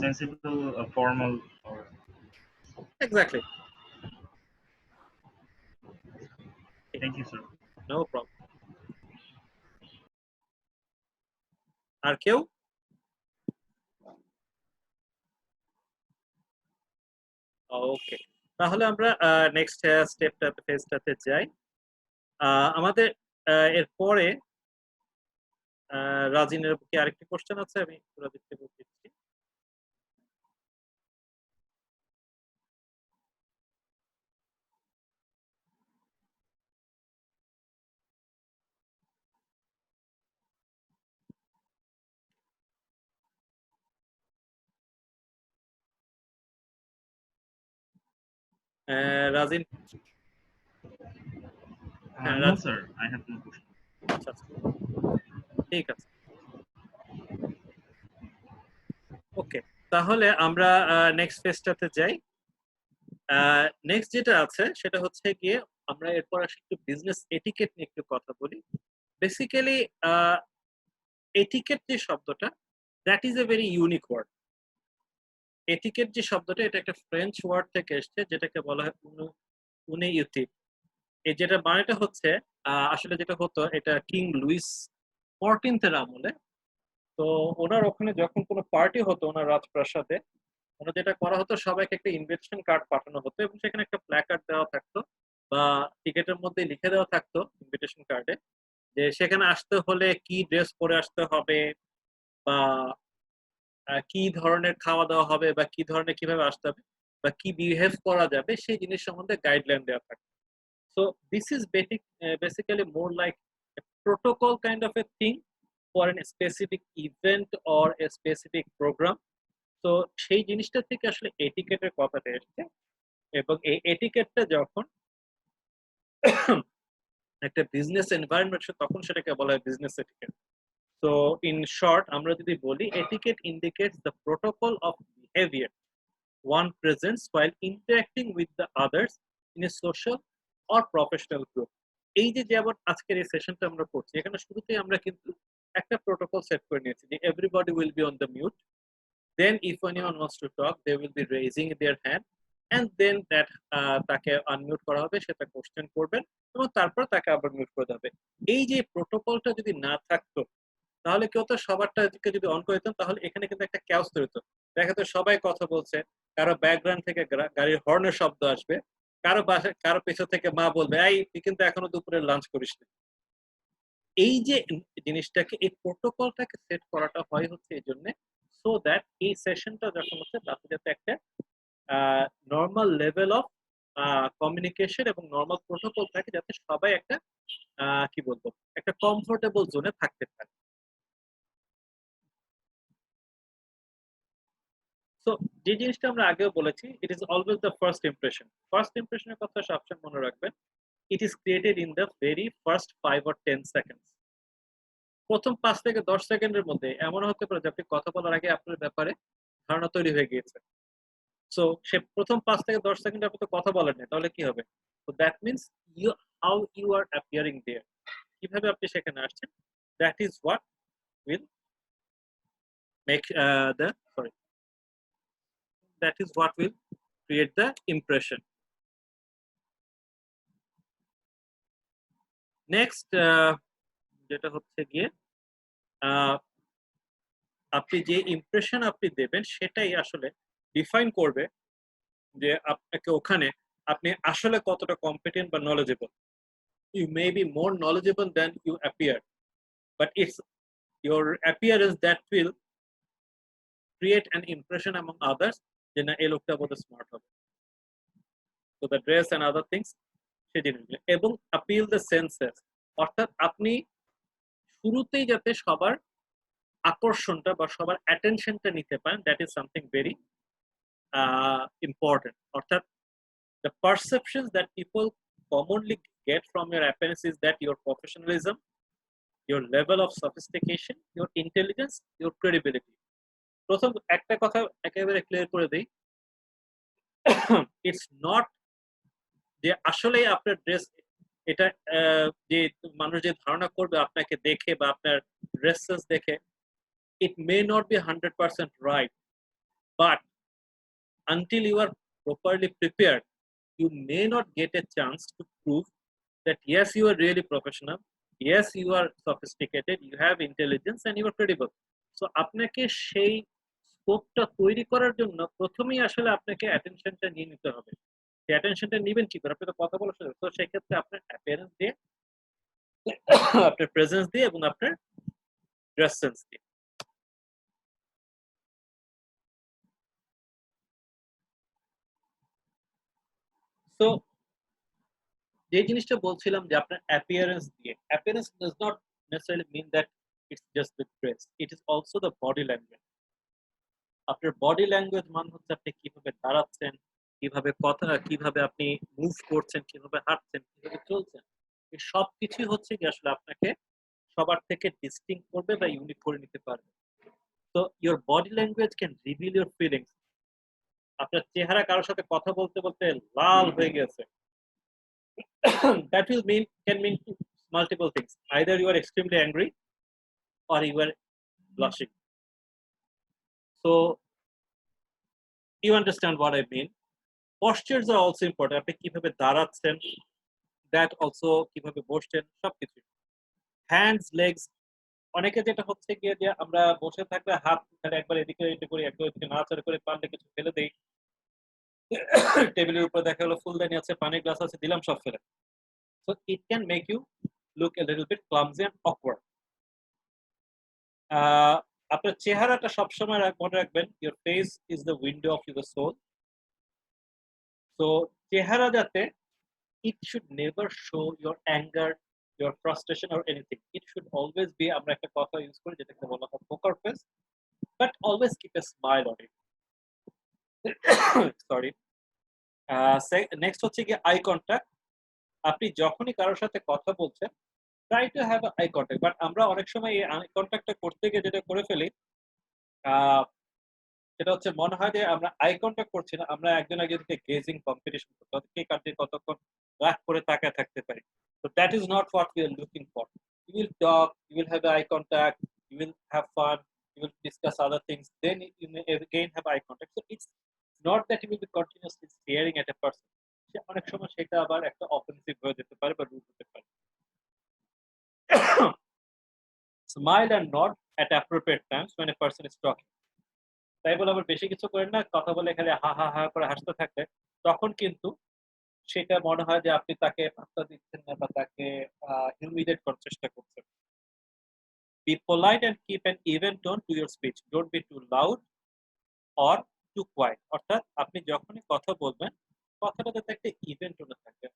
sensible, formal, or Exactly. thank you, sir. No problem. আর কেউ? ওকে, তাহলে আমরা নেক্সট স্টেপটাতে ফেজটাতে যাই। আমাদের এরপরে রাজিনের কি আরেকটি কোশ্চেন আছে, আমি রাজিনকে বলে দিচ্ছি। রাজিন, হ্যাঁ No, sir, I have no question. আচ্ছা আচ্ছা, ঠিক আছে, ওকে, তাহলে আমরা নেক্সট ফেজটাতে যাই। নেক্সট যেটা আছে সেটা হচ্ছে গিয়ে আমরা এরপর আসি একটু বিজনেস এটিকেট নিয়ে একটু কথা বলি। বেসিক্যালি এটিকেট যে শব্দটা, that is a very unique word. Etiquette যে শব্দটা, এটা একটা ফ্রেঞ্চ ওয়ার্ড থেকে এসেছে, যেটাকে বলা হয় উনে ইউথিক। এই যেটা মানেটা হচ্ছে আসলে যেটা হতো, এটা কিং লুইস 14 আমলে। তো ওনার ওখানে যখন কোনো পার্টি হতো ওনার রাজপ্রাসাদে, ওনার যেটা করা হতো, সবাইকে একটা ইনভিটেশন কার্ড পাঠানো হতো এবং সেখানে একটা প্ল্যাকার্ড দেওয়া থাকতো বা টিকেটের মধ্যে লিখে দেওয়া থাকতো ইনভিটেশন কার্ডে, যে সেখানে আসতে হলে কি ড্রেস পরে আসতে হবে, বা কি ধরনের খাওয়া দাওয়া হবে, বা কি ধরনের কিভাবে আসতে হবে, বা কি বিহেভ করা যাবে, সেই জিনিস সম্বন্ধে গাইডলাইন দেওয়া থাকে। So this is basically more like protocol kind of a thing for a specific event or a specific program. তো সেই জিনিসটা থেকে আসলে এটিকেটের কথাটা এসছে, এবং এই এটিকেটটা যখন একটা বিজনেস এনভায়রনমেন্ট, তখন সেটাকে বলা হয় বিজনেস এটিকেট। তো ইন শর্ট আমরা যদি বলি, etiquette indicates the protocol of behaviour one presents while interacting with the others in a social or professional group. এই যে যেমন আজকের এই সেশনটা আমরা করছি, এখানে শুরুতেই আমরা কিন্তু একটা প্রোটোকল সেট করে নিয়েছি যে everybody will be on the mute, then if anyone wants to talk they will be raising their hand, and then that তাকে আনমিউট করা হবে, সেটা কোশ্চেন করবেন এবং তারপর তাকে আবার মিউট করে দেবে। এই যে প্রোটোকলটা যদি না থাকতো, তাহলে কি হতো, সবারটাকে যদি অন করে দিতাম, তাহলে এখানে কিন্তু একটা ক্যাওস তৈরি হতো। দেখা তো সবাই কথা বলছে, কারো ব্যাকগ্রাউন্ড থেকে গাড়ির হর্নের শব্দ আসবে, কারো বাসায় কারো পেছন থেকে মা বলবে, এই তুই কিন্তু এখনো দুপুরে লাঞ্চ করিস না। এই যে জিনিসটাকে, এই প্রোটোকলটাকে সেট করাটা হয় হচ্ছে এই জন্য, সো দ্যাট এই সেশনটা যখন হচ্ছে তাতে যাতে একটা নর্মাল লেভেল অফ কমিউনিকেশন এবং নর্মাল প্রোটোকল থাকে, যাতে সবাই একটা কি বলবো, একটা কমফোর্টেবল জোনে থাকতে পারে। সো যে জিনিসটা আমরা আগেও বলেছি, it is always the first impression. First ইমপ্রেশনের কথা সবসময় মনে রাখবেন, it is created in the very first 5 or 10 seconds. প্রথম 5 থেকে 10 সেকেন্ডের মধ্যে এমন হতে পারে যে আপনি কথা বলার আগে আপনার ব্যাপারে ধারণা তৈরি হয়ে গিয়েছে। সো সে প্রথম 5 থেকে 10 সেকেন্ড আপনি তো কথা বলেন না, তাহলে কি হবে? তো that means you, how you are appearing there, কিভাবে আপনি সেখানে আসছেন, that is what will make the sorry that is what will create the impression. Next যেটা হচ্ছে গিয়ে আপনি যে ইমপ্রেশন আপনি দেবেন সেটাই আসলে ডিফাইন করবে যে আপনাকে ওখানে আপনি আসলে কতটা কম্পিটেন্ট বা knowledgeable. You may be more knowledgeable than you appear, but it's your appearance that will create an impression among others যে না এই লোকটা বোধহয় স্মার্ট হবে। So the dress and other things সেই জিনিসগুলো এবং appeal the senses, অর্থাৎ আপনি শুরুতেই যাতে সবার আকর্ষণটা বা সবার অ্যাটেনশনটা নিতে পারেন, that is something very important. অর্থাৎ the perceptions that people commonly get from your appearance is that your professionalism, your level of sophistication, your intelligence, your credibility. প্রথম একটা কথা একেবারে ক্লিয়ার করে দেই, ইটস নট যে আসলে আপনার ড্রেস এটা যে মানুষ যে ধারণা করবে আপনাকে দেখে বা আপনার ড্রেস সেন্স দেখে, it may not be 100% right, but until you are properly prepared, you may not get a chance to prove that yes, you are really professional, yes, you are sophisticated, you have intelligence and you are credible. So আপনাকে সেই স্কোপটা তৈরি করার জন্য প্রথমেই আসলে আপনাকে অ্যাটেনশনটা নিয়ে নিতে হবে। সেই অ্যাটেনশনটা নেবেন কি করে? আপনি তো কথা বলার সাথে, তো সেক্ষেত্রে আপনার অ্যাপিয়ারেন্স দিয়ে, আপনার প্রেজেন্স দিয়ে এবং আপনার ড্রেস সেন্স দিয়ে। তো যে জিনিসটা বলছিলাম যে আপনার অ্যাপিয়ারেন্স দিয়ে, appearance does not necessarily mean that it's just the dress, it is also the body language. আপনার বডি ল্যাঙ্গুয়েজ মানে হচ্ছে আপনি কিভাবে দাঁড়াচ্ছেন, কিভাবে কথা, কিভাবে আপনি মুভ করছেন, কিভাবে হাঁটছেন, কিভাবে চলছেন, এই সব কিছুই হচ্ছে কি আসলে আপনাকে সবার থেকে ডিস্টিংক্ট করবে বা ইউনিক করে নিতে পারবে। তো your body language can reveal your feelings. আপনার চেহারা কারোর সাথে কথা বলতে বলতে লাল হয়ে গেছে, that will can mean multiple things. Either you are extremely angry or you are blushing. So you understand what I mean. Postures are also important. আপনি কিভাবে দাঁড়াচ্ছেন, that also কিভাবে বসছেন, সবকিছু। Hands, legs, অনেকে যেটা হচ্ছে গিয়ে যে আমরা বসে থাকলে হাত খালি একবার এদিকে এদিকে করে, একবার এদিকে নাড়াচাড়া করে, পারলে কিছু ফেলে দেই, টেবিলের উপর দেখা গেলো ফুলদানি আছে, পানির গ্লাস আছে, দিলাম সব ফেলে। So it can make you look a little bit clumsy and awkward. আপনার চেহারাটা সবসময় মনে রাখবেন, your face is the window of your soul. So চেহারা যাতে, it should never show your anger, your frustration or anything. It should always be, আমরা একটা কথা ইউজ করি যেটাকে বলা হয় poker face, but always keep a smile on it. Sorry. Next হচ্ছে কি আই কন্ট্যাক্ট। আপনি যখনই কারোর সাথে কথা বলছেন, try to have eye contact, but আমরা অনেক সময় এই আই কন্ট্যাক্টটা করতে গিয়ে যেটা করে ফেলি, সেটা হচ্ছে মনে হয় যে আমরা আই কন্ট্যাক্ট করছি না, আমরা একজন একজনকে গেজিং কম্পিটিশন করতে হবে, কে কার দিকে কতক্ষণ রাগ করে তাকায় থাকতে পারি। So that is not what we are looking for. You will talk, you will have eye contact, you will have fun, you will discuss other things, then you may again have eye contact. So it's not that you will be continuously staring at a person. অনেক সময় সেটা আবার একটা অফেন্সিভ হয়ে যেতে পারে বা রুড হতে পারে। Smile and nod at appropriate times when a person is talking. তাই বলে আবার বেশি কিছু করেন না, কথা বলে খালি হা হা হা করে হাসতে থাকলে তখন কিন্তু সেটা মনে হয় যে আপনি তাকে পাত্তা দিচ্ছেন না বা তাকে হিউমিলেট করার চেষ্টা করছেন। Be polite and keep an even tone to your speech. Don't be too loud or too quiet. অর্থাৎ আপনি যখনই কথা বলবেন, কথাটা যাতে একটা ইভেন টোনে থাকে।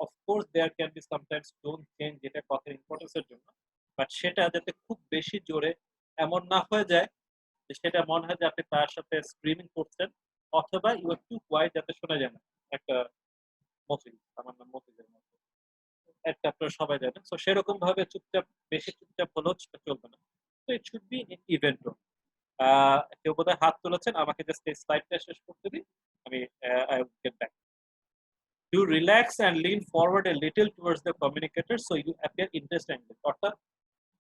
Of course there can be sometimes tone change, যেটা কথার ইম্পর্টেন্সের জন্য, বাট সেটা যাতে খুব বেশি জোরে এমন না হয়ে যায় যে সেটা মনে হয় যে আপনি তার সাথে স্ক্রিমিং করছেন, অথবা ইউ আর টু কোয়াইট যাতে শোনা যায় না। একটা মফিজ, আমার নাম মফিজের মতো, একটা আপনারা সবাই জানেন। সো সেরকম ভাবে চুপচাপ, বেশি চুপচাপ হলেও সেটা চলবে না। তো ইট should be in event tone. কেউ বোধহয় হাত তুলেছেন, আমাকে জাস্ট এই স্লাইডটা শেষ করতে দিন, আমি I will get back. You relax and lean forward a little towards the communicator so you appear interested. অর্থাৎ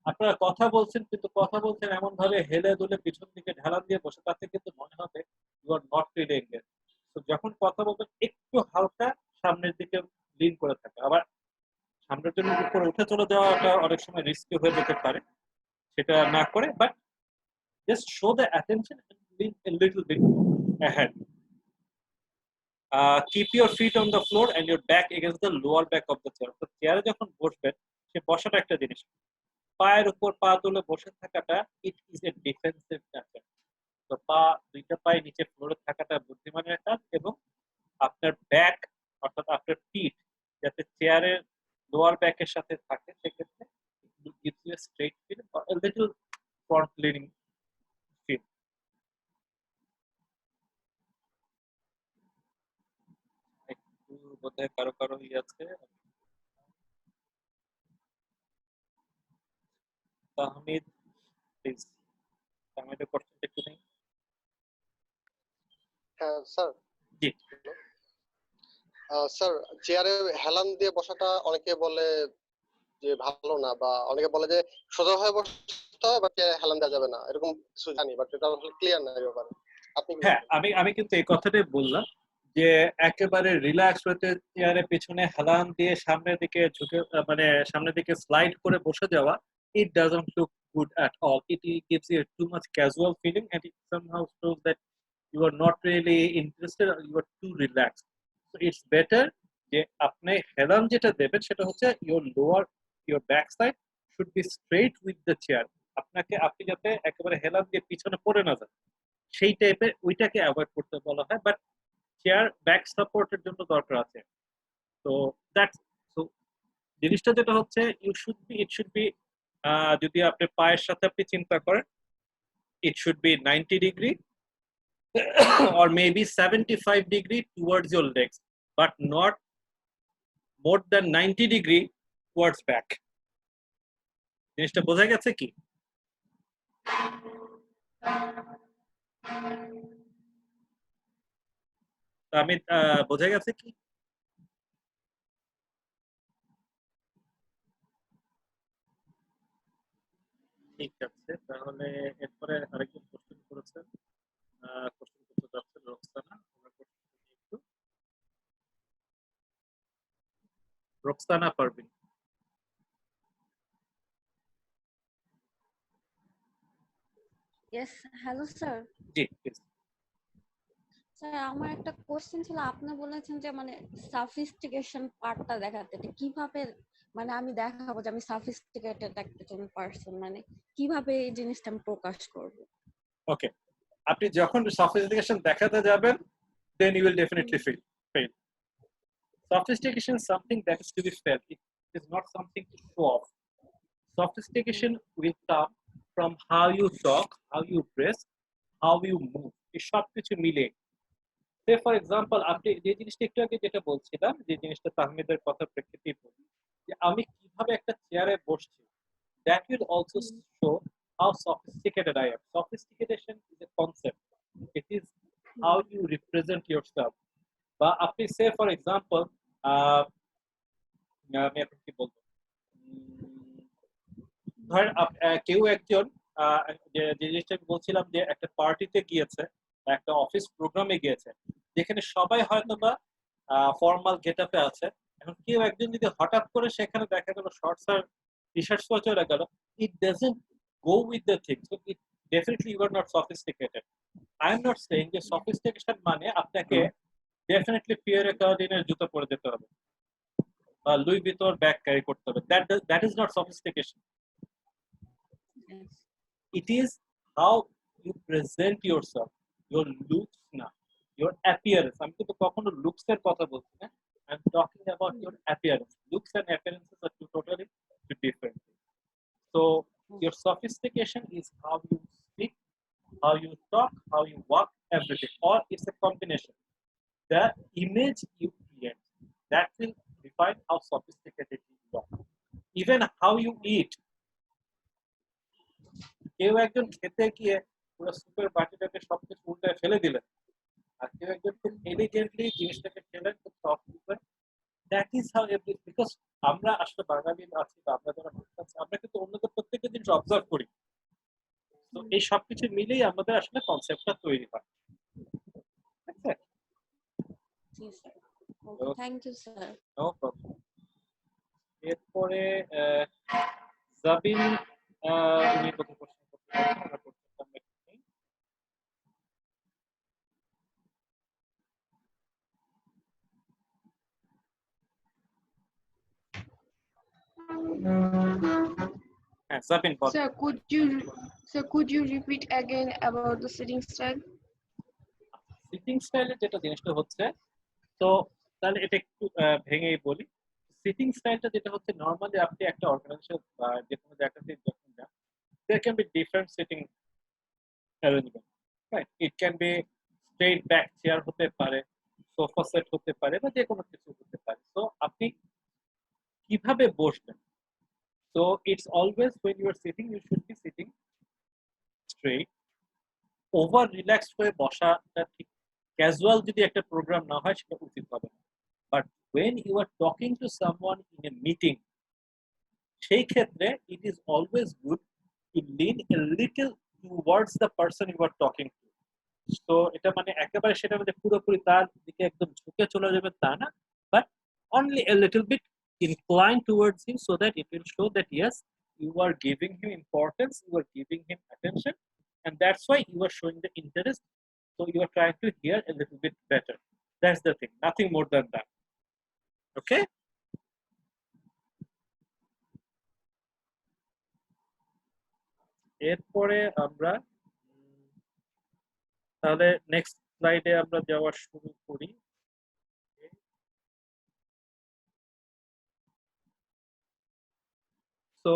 আপনারা কথা বলছেন, কিন্তু কথা বলছেন এমন ভাবে হেলে দুলে পিছন দিকে ঢালান দিয়ে বসে, তাতে কিন্তু মনে হবে you are not really engaged. তো যখন কথা বলবেন একটু হালকা সামনের দিকে লিন করে থাকে। আবার সামনের জন্য উপরে উঠে চলে যাওয়াটা অনেক সময় রিস্কি হয়ে যেতে পারে, সেটা না করে, but just show the attention and lean a little bit ahead. Keep your feet on the floor and your back against the lower back of the chair. তো চেয়ারে যখন বসবেন, সে বসাটা একটা জিনিস, পায়ের উপর পা তুলে বসে থাকাটা it is a defensive nature. তো পা দুইটা পায়ে নিচে ফ্লোরে থাকাটা বুদ্ধিমানের কাজ, এবং আপনার ব্যাক অর্থাৎ আপনার পিঠ যাতে চেয়ারের লোয়ার ব্যাকের সাথে থাকে, সেক্ষেত্রে gives you a straight feel or a little front leaning feel. একটু বোধহয় কারো কারো আছে। তাহমিদ, প্লিজ তাহমিদের কোশ্চেনটা একটু নেই। হ্যাঁ স্যার। জি স্যার, চেয়ারে হেলান দিয়ে বসাটা অনেকে বলে যে ভালো না, বা অনেকে বলে যে সোজা হয়ে বসতে হয় বা চেয়ারে হেলান দেওয়া যাবে না, এরকম কিছু জানি, বাট এটা আসলে ক্লিয়ার না এই ব্যাপারে। আপনি কি হ্যাঁ, বলবেন? আমি কিন্তু এই কথাটাই বললাম যে একেবারে রিল্যাক্স হতে চেয়ারে পেছনে হেলান দিয়ে সামনের দিকে ঝুঁকে মানে সামনের দিকে স্লাইড করে বসে যাওয়া, it doesn't look good at all. It gives you a too much casual feeling and it somehow shows that you are not really interested or you are too relaxed. So it's better যে আপনি হেলান যেটা দেবেন সেটা হচ্ছে your back side should be straight with the chair. আপনি যাতে একেবারে হেলান দিয়ে পিছনে পড়ে না যান, সেই টাইপের ওইটাকে অ্যাভয়েড করতে বলা হয়। বাট চেয়ার ব্যাক সাপোর্টের জন্য দরকার আছে। তো দ্যাটস সো জিনিসটা যেটা হচ্ছে ইট শুড বি যদি আপনি পায়ের সাথে আপনি চিন্তা করেন, ইট should B 90 degree or maybe 75 degree towards your legs, but not more than 90 degree towards back. জিনিসটা বোঝা গেছে কি? আমি বোঝা গেছে কি? ঠিক আছে, তাহলে এরপরে আরেকজন কোশ্চেন করেছেন। কোশ্চেন করতে যাচ্ছেন রোকসানা। একটু Roksana Parvin. Yes, hello sir. জি প্লিজ। স্যার, আমার একটা কোশ্চেন ছিল। আপনি বলেছেন যে মানে সাফিস্টিকেশন পার্টটা দেখাতে, এটা কিভাবে মানে আমি দেখাবো যে আমি সাফিস্টিকেটেড একজন পারসন, মানে কিভাবে এই জিনিসটা আমি প্রকাশ করব? ওকে, আপনি যখন সফিস্টিকেশন দেখাতে যাবেন, then you will definitely fail. Sophistication is something that is to be felt. It is not something to show off. Sophistication will come from how you talk, how you dress, how you move. এই সব কিছু মিলে, সে ফর এক্সাম্পল আপনি যে জিনিসটা একটু আগে যেটা বলছিলাম, যে জিনিসটা তাহমিদের কথা প্রেক্ষিতে বলি, যে আমি কিভাবে একটা চেয়ারে বসছি, that will also show how sophisticated I am. Sophistication is a concept. It is how you represent yourself. বা আপনি সে ফর এক্সাম্পল আমি এখন কি বলবো, ধরেন কেউ একজন যে জিনিসটা বলছিলাম যে একটা পার্টিতে গিয়েছে, একটা অফিস প্রোগ্রামে গিয়েছে, যেখানে সবাই হয়তো বা ফর্মাল গেট আপে আছে। এখন কেউ একজন যদি হঠাৎ করে সেখানে দেখা গেল শর্টস আর টি শার্টস পরে চলে গেল, it doesn't go with the thing. So it definitely you are not sophisticated. I am not saying যে সফিস্টিকেশন মানে আপনাকে ডেফিনেটলি পিয়ারে কার্ডিনের জুতো পরে যেতে হবে বা লুই ভিতর ব্যাগ ক্যারি করতে হবে। That is not sophistication. Yes. It is how you present yourself, your looks না, your appearance. আমি কিন্তু কখনো looks এর কথা বলছি না, I'm talking about your appearance. Looks and appearances are two totally different things. So your sophistication is how you speak, how you talk, how you walk, everything, or it's a combination. The image you create, that will define how sophisticated you are. Even how you eat. কেউ একজন খেতে গিয়ে পুরো সুপের বাটিটাকে সবকিছু উল্টায় ফেলে দিলেন, আর কেউ একজন খুব এলিগেন্টলি জিনিসটাকে খেলেন, খুব সফট দিবেন। That is how every, because আমরা আসলে বাঙালি আছি বা আমরা যারা আমরা কিন্তু অন্যদের প্রত্যেকটা জিনিস অবজার্ভ করি। তো এই সবকিছু মিলেই আমাদের আসলে কনসেপ্টটা তৈরি হয়। Ji sir. Okay, thank you sir. No problem. এরপরে জাবিন, উনি কত প্রশ্ন করতে পারছেন, আমরা প্রশ্নটা আমরা একটু নেই। Sabin, বল। Could you repeat again about the sitting style? Sitting স্টাইলে যেটা জিনিসটা হচ্ছে, তো তাহলে এটা একটু ভেঙেই বলি। সিটিং স্টাইলটা যেটা হচ্ছে, নর্মালি আপনি একটা অর্গানাইজেশন বা যে কোনো জায়গাতে যখন যান, there can be different sitting arrangement, right? It can be straight back chair হতে পারে, সোফা সেট হতে পারে, বা যে কোনো কিছু হতে পারে। তো আপনি কিভাবে বসবেন, so it's always when you are sitting, you should be sitting straight. Over relaxed হয়ে বসাটা ঠিক ক্যাজুয়াল যদি একটা প্রোগ্রাম না হয় সেটা উচিত হবে না। But when you are talking to someone in a meeting, সেই ক্ষেত্রে it is always good to lean a little towards the person you are talking to. So এটা মানে একেবারে সেটা মানে পুরোপুরি তার দিকে একদম ঝুঁকে চলে যাবে তা না, but only a little bit inclined towards him, so that it will show that yes, you are giving him importance, you are giving him attention, and that's why you are showing the interest. So you are trying to hear a little bit better. That's the thing, nothing more than that. Okay. এরপরে আমরা তাহলে নেক্সট স্লাইডে আমরা যাওয়া শুরু করি। So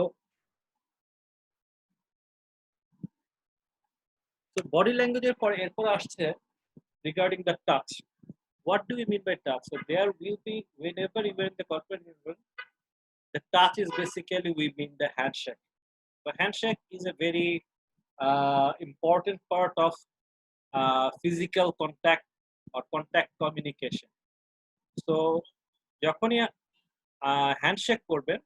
body language এরপর আসছে regarding the touch. What do we mean by touch? So there will be, whenever you are in the corporate environment, the touch is basically, we mean the handshake. So handshake is a very important part of physical contact or contact communication. So যখনই handshake করবেন,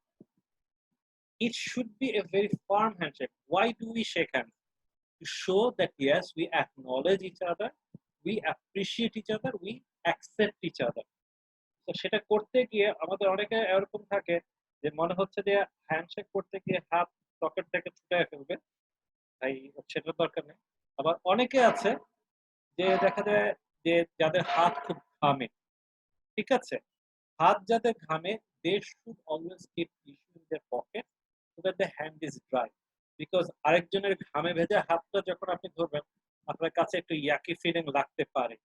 it should be a very firm handshake. Why do we shake hands? To show that yes, we acknowledge each other, we appreciate each other, we accept each other. তো সেটা করতে গিয়ে আমাদের অনেকে এরকম থাকে যে মনে হচ্ছে যে হ্যান্ডশেক করতে গিয়ে হাত পকেট থেকে ছুটে ফেলবে, তাই সেটার দরকার নেই। আবার অনেকে আছে যে দেখা যায় যে যাদের হাত খুব ঘামে, ঠিক আছে, হাত যাদের ঘামে, they should always keep tissue in their pocket so that the hand is dry, because আরেকজনের ঘামে ভেজা হাতটা যখন আপনি ধরবেন, আপনার কাছে একটু ইয়াকি ফিলিং লাগতে পারে।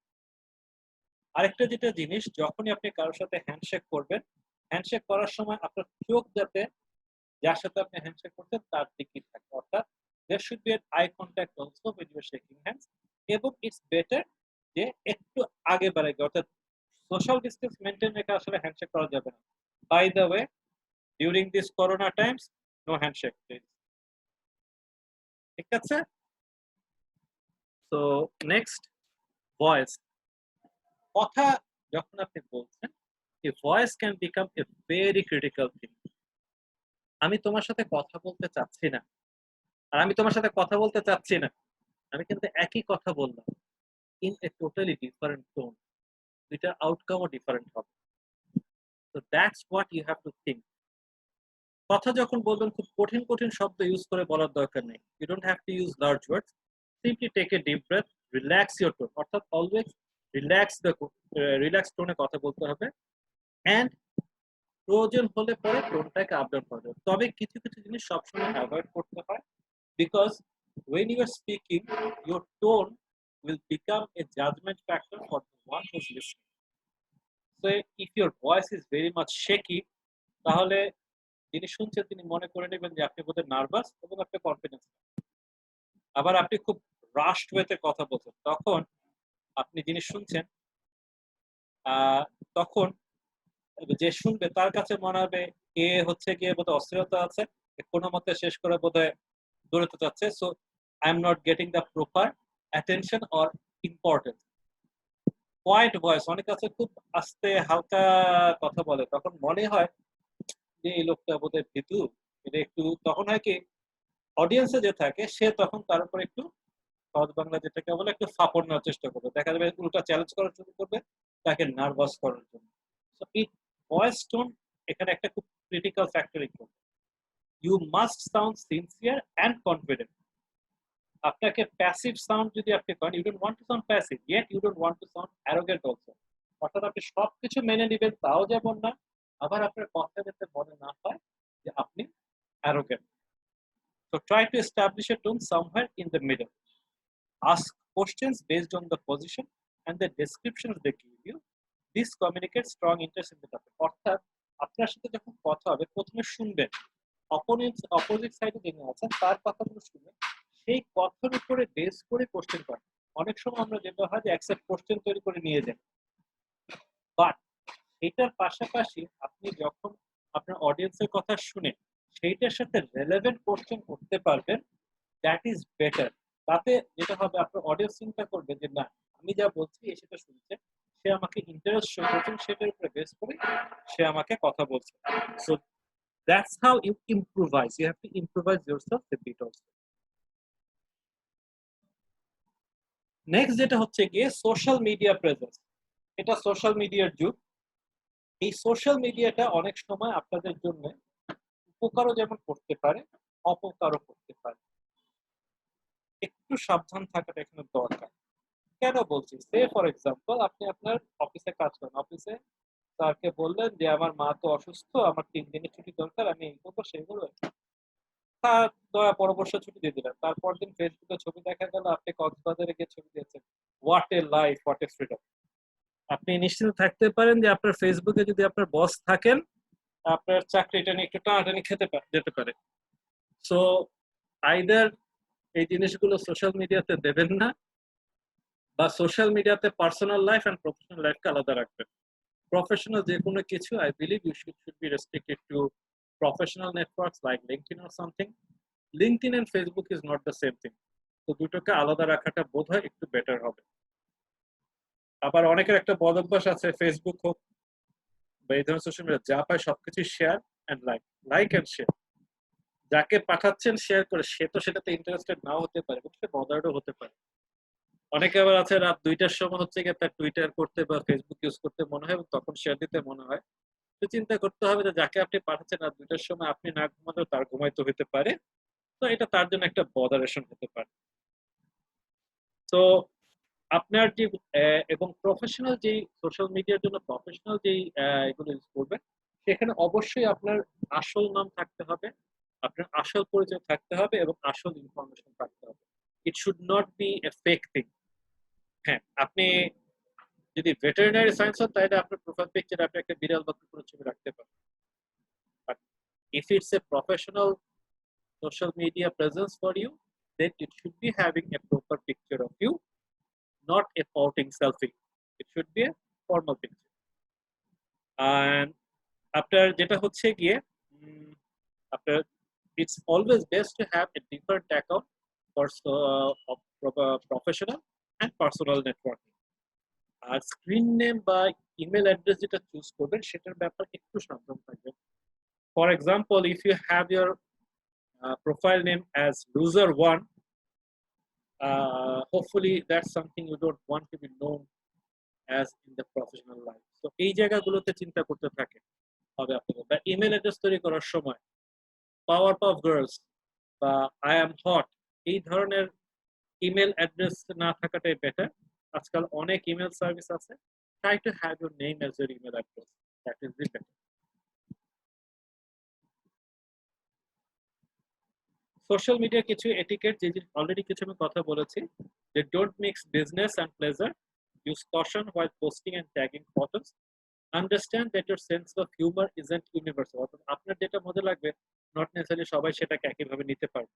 আরেকটা যেটা জিনিস, যখনই আপনি কারোর সাথে হ্যান্ডশেক করবেন, হ্যান্ডশেক করার সময় আপনার চোখ যাতে যার সাথে আপনি হ্যান্ডশেক করছেন তার দিকেই থাকে, অর্থাৎ there should be an eye contact also when you are shaking hands. এবং it's better যে একটু আগে বাড়াই, অর্থাৎ সোশ্যাল ডিস্টেন্স মেনটেন রেখে আসলে হ্যান্ডশেক করা যাবে না। By the way, during this corona times, no handshake please, ঠিক আছে? So next, voice. কথা যখন আপনি বলছেন, a voice can become a very critical thing. আমি তোমার সাথে কথা বলতে চাচ্ছি না, আর আমি তোমার সাথে কথা বলতে চাচ্ছি না, আমি কিন্তু একই কথা বললাম, in a totally different tone, দুইটা আউটকামও ডিফারেন্ট হবে। So that's what you have to think. কথা যখন বলবেন, খুব কঠিন কঠিন শব্দ ইউজ করে বলার দরকার নেই। You don't have to use large words. Simply take a deep breath, relax your tone, অর্থাৎ always relax টোনে কথা বলতে হবে, and প্রয়োজন হলে পরে টোনটাকে আপ ডাউন করা যাবে। তবে কিছু কিছু জিনিস সবসময় অ্যাভয়েড করতে হয়, because when you are speaking, your tone will become a judgment factor for the one who's listening. So if your voice is very much shaky, তাহলে যিনি শুনছেন তিনি মনে করে নেবেন যে আপনি বোধহয় নার্ভাস এবং আপনি কনফিডেন্স। আবার আপনি খুব রাশড ওয়েতে কথা বলছেন, তখন আপনি যিনি শুনছেন তখন যে শুনবে তার কাছে মনে হবে এ হচ্ছে গিয়ে বোধহয় অস্থিরতা আছে, কোনো মতে শেষ করে বোধহয় দৌড়াতে যাচ্ছে। So I am not getting the proper attention or importance. Quiet voice, অনেক আছে খুব আস্তে হালকা কথা বলে, তখন মনে হয় যে এই লোকটা বোধহয় ভীতু, এটা একটু, তখন হয় কি অডিয়েন্সে যে থাকে সে তখন তার উপর একটু সহজ বাংলা যেটাকে বলে একটু ফাপড় নেওয়ার চেষ্টা করবে, দেখা যাবে উল্টা চ্যালেঞ্জ করার শুরু করবে তাকে নার্ভাস করার জন্য। সো এই ভয়েস টোন এখানে একটা খুব critical factor important. You must sound sincere and confident. আপনাকে প্যাসিভ সাউন্ড যদি আপনি করেন, you don't want to sound passive, yet you don't want to sound arrogant also, অর্থাৎ আপনি সবকিছু মেনে নেবেন তাও যেমন না, আবার আপনার কথা যাতে মনে না হয় যে আপনি arrogant. Try to establish a tone somewhere in the middle. Ask questions based on the position and the descriptions they give you. This communicates strong interest in the topic. অর্থাৎ আপনার সাথে যখন কথা হবে প্রথমে শুনবেন, অপোজিট সাইডে যিনি আছেন তার কথাগুলো শুনবেন, সেই কথার উপরে বেস করে কোশ্চেন করেন। অনেক সময় আমরা যেটা হয় যে অ্যাকসেপ্ট কোশ্চেন তৈরি করে নিয়ে যাই, বাট এটার পাশাপাশি আপনি যখন আপনার অডিয়েন্সের কথা শুনে সেইটার সাথে রেলেভেন্ট কোশ্চেন করতে পারবেন, দ্যাট ইজ বেটার। তাতে যেটা হবে আপনার অডিয়েন্স চিন্তা করবে যে না, আমি যা বলছি সেটা শুনছে, সে আমাকে ইন্টারেস্ট শো করছে, সেটার উপরে বেস করে সে আমাকে কথা বলছে। So that's how you improvise, you have to improvise yourself a bit also. Next যেটা হচ্ছে গিয়ে সোশ্যাল মিডিয়া প্রেজেন্স। এটা সোশ্যাল মিডিয়ার যুগ। এই সোশ্যাল মিডিয়াটা অনেক সময় আপনাদের জন্য উপকারও যেমন করতে পারে, অপকারও করতে পারে। একটু সাবধান থাকাটা এখানে দরকার। কেন বলছি? সে ফর এক্সাম্পল আপনি আপনার অফিসে কাজ করেন, অফিসে স্যারকে বললেন যে আমার মা তো অসুস্থ, আমার 3 দিনের ছুটি দরকার, আমি এই করবো সেই করবো, তার দয়া পরামর্শ ছুটি দিয়ে দিলেন। তারপর দিন ফেসবুকে ছবি দেখা গেল আপনি কক্সবাজারে গিয়ে ছবি দিয়েছেন। What a life, what a freedom. আপনি নিশ্চিত থাকতে পারেন যে আপনার ফেসবুকে যদি আপনার বস থাকেন, আপনার চাকরিটা নিয়ে একটু টানাটানি যেতে পারে। সো আইদার এই জিনিসগুলো সোশ্যাল মিডিয়াতে দেবেন না, বা সোশ্যাল মিডিয়াতে পার্সোনাল লাইফ এন্ড প্রফেশনাল লাইফকে আলাদা রাখবেন। প্রফেশনাল যে কোনো কিছু, I believe you should be restricted to professional networks like LinkedIn or something. LinkedIn and Facebook is not the same thing. তো দুটোকে আলাদা রাখাটা বোধহয় একটু বেটার হবে। আবার অনেকের একটা বদ অভ্যাস আছে, ফেসবুক হোক বা এই ধরনের সোশ্যাল মিডিয়া যা পায় সবকিছু share and like and share. যাকে পাঠাচ্ছেন শেয়ার করে, সে তো সেটাতে ইন্টারেস্টেড নাও হতে পারে, সে বদার্ডও হতে পারে। অনেকে আবার আছে রাত 2টার সময় হচ্ছে গিয়ে তার টুইটার করতে বা ফেসবুক ইউজ করতে মনে হয়, তখন শেয়ার দিতে মনে হয়। তো চিন্তা করতে হবে যে যাকে আপনি পাঠাচ্ছেন রাত 2টার সময়, আপনি না ঘুমাতেও তার ঘুমাইতে হতে পারে, তো এটা তার জন্য একটা বদারেশন হতে পারে। তো আপনার যে এবং প্রফেশনাল যেই সোশ্যাল মিডিয়ার জন্য প্রফেশনাল যেই এগুলো ইউজ করবেন, সেখানে অবশ্যই আপনার আসল নাম থাকতে হবে, আপনার আসল পরিচয় থাকতে হবে এবং আসল ইনফরমেশন থাকতে হবে। It should not be a fake thing. হ্যাঁ, আপনি যদি ভেটেরিনারি সায়েন্স হন তাহলে আপনার প্রোফাইল পিকচারে আপনি একটা বিড়াল বা কুকুরের ছবি রাখতে পারেন। But if it's a professional social media presence for you, then it should be having a proper picture of you, not a pouting selfie. It should be a formal picture. And after যেটা হচ্ছে গিয়ে after it's always best to have a different account for professional and personal networking. আর স্ক্রিন নেম বা ইমেল অ্যাড্রেস যেটা চুজ করবেন সেটার ব্যাপারে একটু সাবধান থাকবেন। For example, if you have your profile name as loser1, hopefully that's something you don't want to be known as in the professional life. So এই জায়গাগুলোতে চিন্তা করতে থাকে হবে আপনাদের। বা ইমেল অ্যাড্রেস তৈরি করার সময় পাওয়ার অফ গার্লস বা আই এম হট এই ধরনের ইমেল অ্যাড্রেস না থাকাটাই বেটার। আজকাল অনেক ইমেল সার্ভিস আছে, try to have your name as your email address, that is the better. Social media কিছু এটিকেট, যে অলরেডি কিছু আমি কথা বলেছি, যে don't mix business and pleasure, use caution while posting and tagging photos, understand that your sense of humor isn't universal. অর্থাৎ আপনার যেটা মজা লাগবে নট নেসেসারি সবাই সেটাকে একইভাবে নিতে পারবে।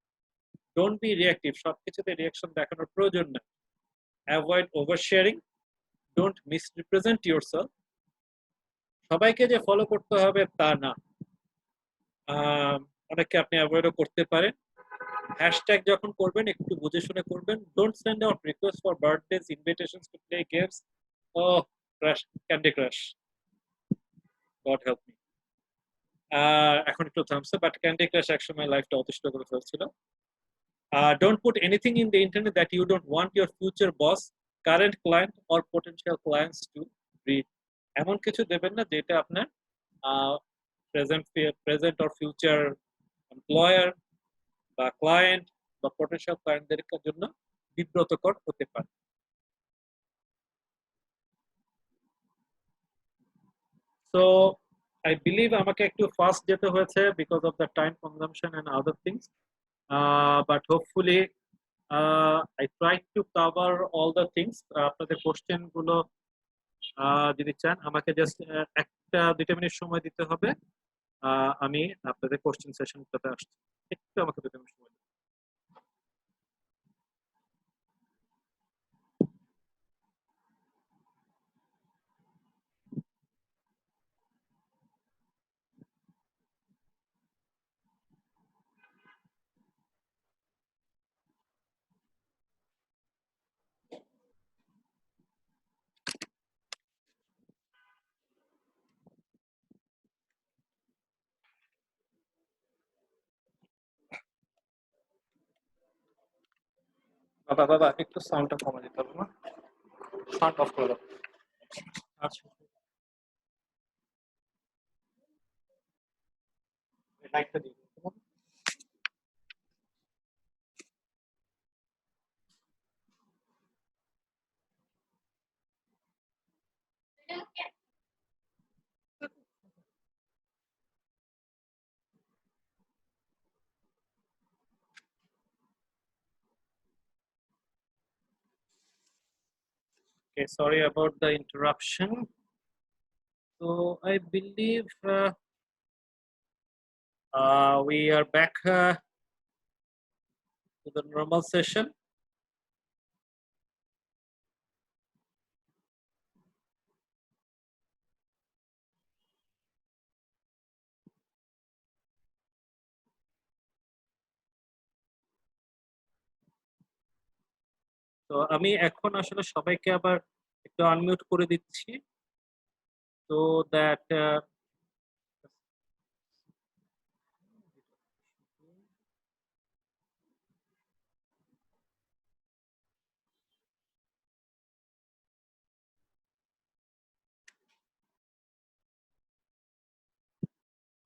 ডোন্ট বি রিঅ্যাক্টিভ, সবকিছুতে রিঅ্যাকশন দেখানোর প্রয়োজন না। Avoid oversharing, don't misrepresent yourself. সবাইকে যে ফলো করতে হবে তা না, অনেককে আপনি অ্যাভয়েডও করতে পারেন। হ্যাশট্যাগ যখন করবেন একটু বুঝে শুনে করবেন। Don't send out request for birthdays, invitations to play games. Crash, candy crush, God help me. এখন একটু থামছে, বাট ক্যান্ডি ক্রাশ একসময় লাইফটা অতিষ্ঠ করে ফেলছিল। Don't put anything in the internet that you don't want your future boss, current client or potential clients to read. এমন কিছু দেবেন না যেটা আপনার প্রেজেন্ট অর ফিউচার এমপ্লয়ার বা ক্লায়েন্ট বা পোটেনশিয়াল ক্লায়েন্টদের জন্য বিব্রতকর হতে পারে। সো আই বিলিভ আমাকে একটু ফাস্ট যেতে হয়েছে because of the time consumption and other things. but hopefully I tried to cover all the things. আপনাদের কোশ্চেন গুলো যদি চান আমাকে জাস্ট একটা 2 মিনিট সময় দিতে হবে। আমি আপনাদের কোশ্চেন সেশনটাতে আসছি, একটু আমাকে 2 মিনিট সময় দিন। বাবা বাবা একটু সাউন্ডটা কমা দিতে হবে না, সাউন্ড অফ করে দাও। আচ্ছা লাইটটা দিয়ে দিন। Okay, sorry about the interruption. So I believe we are back to the normal session. তো আমি এখন আসলে সবাইকে আবার একটু আনমিউট করে দিচ্ছি, so that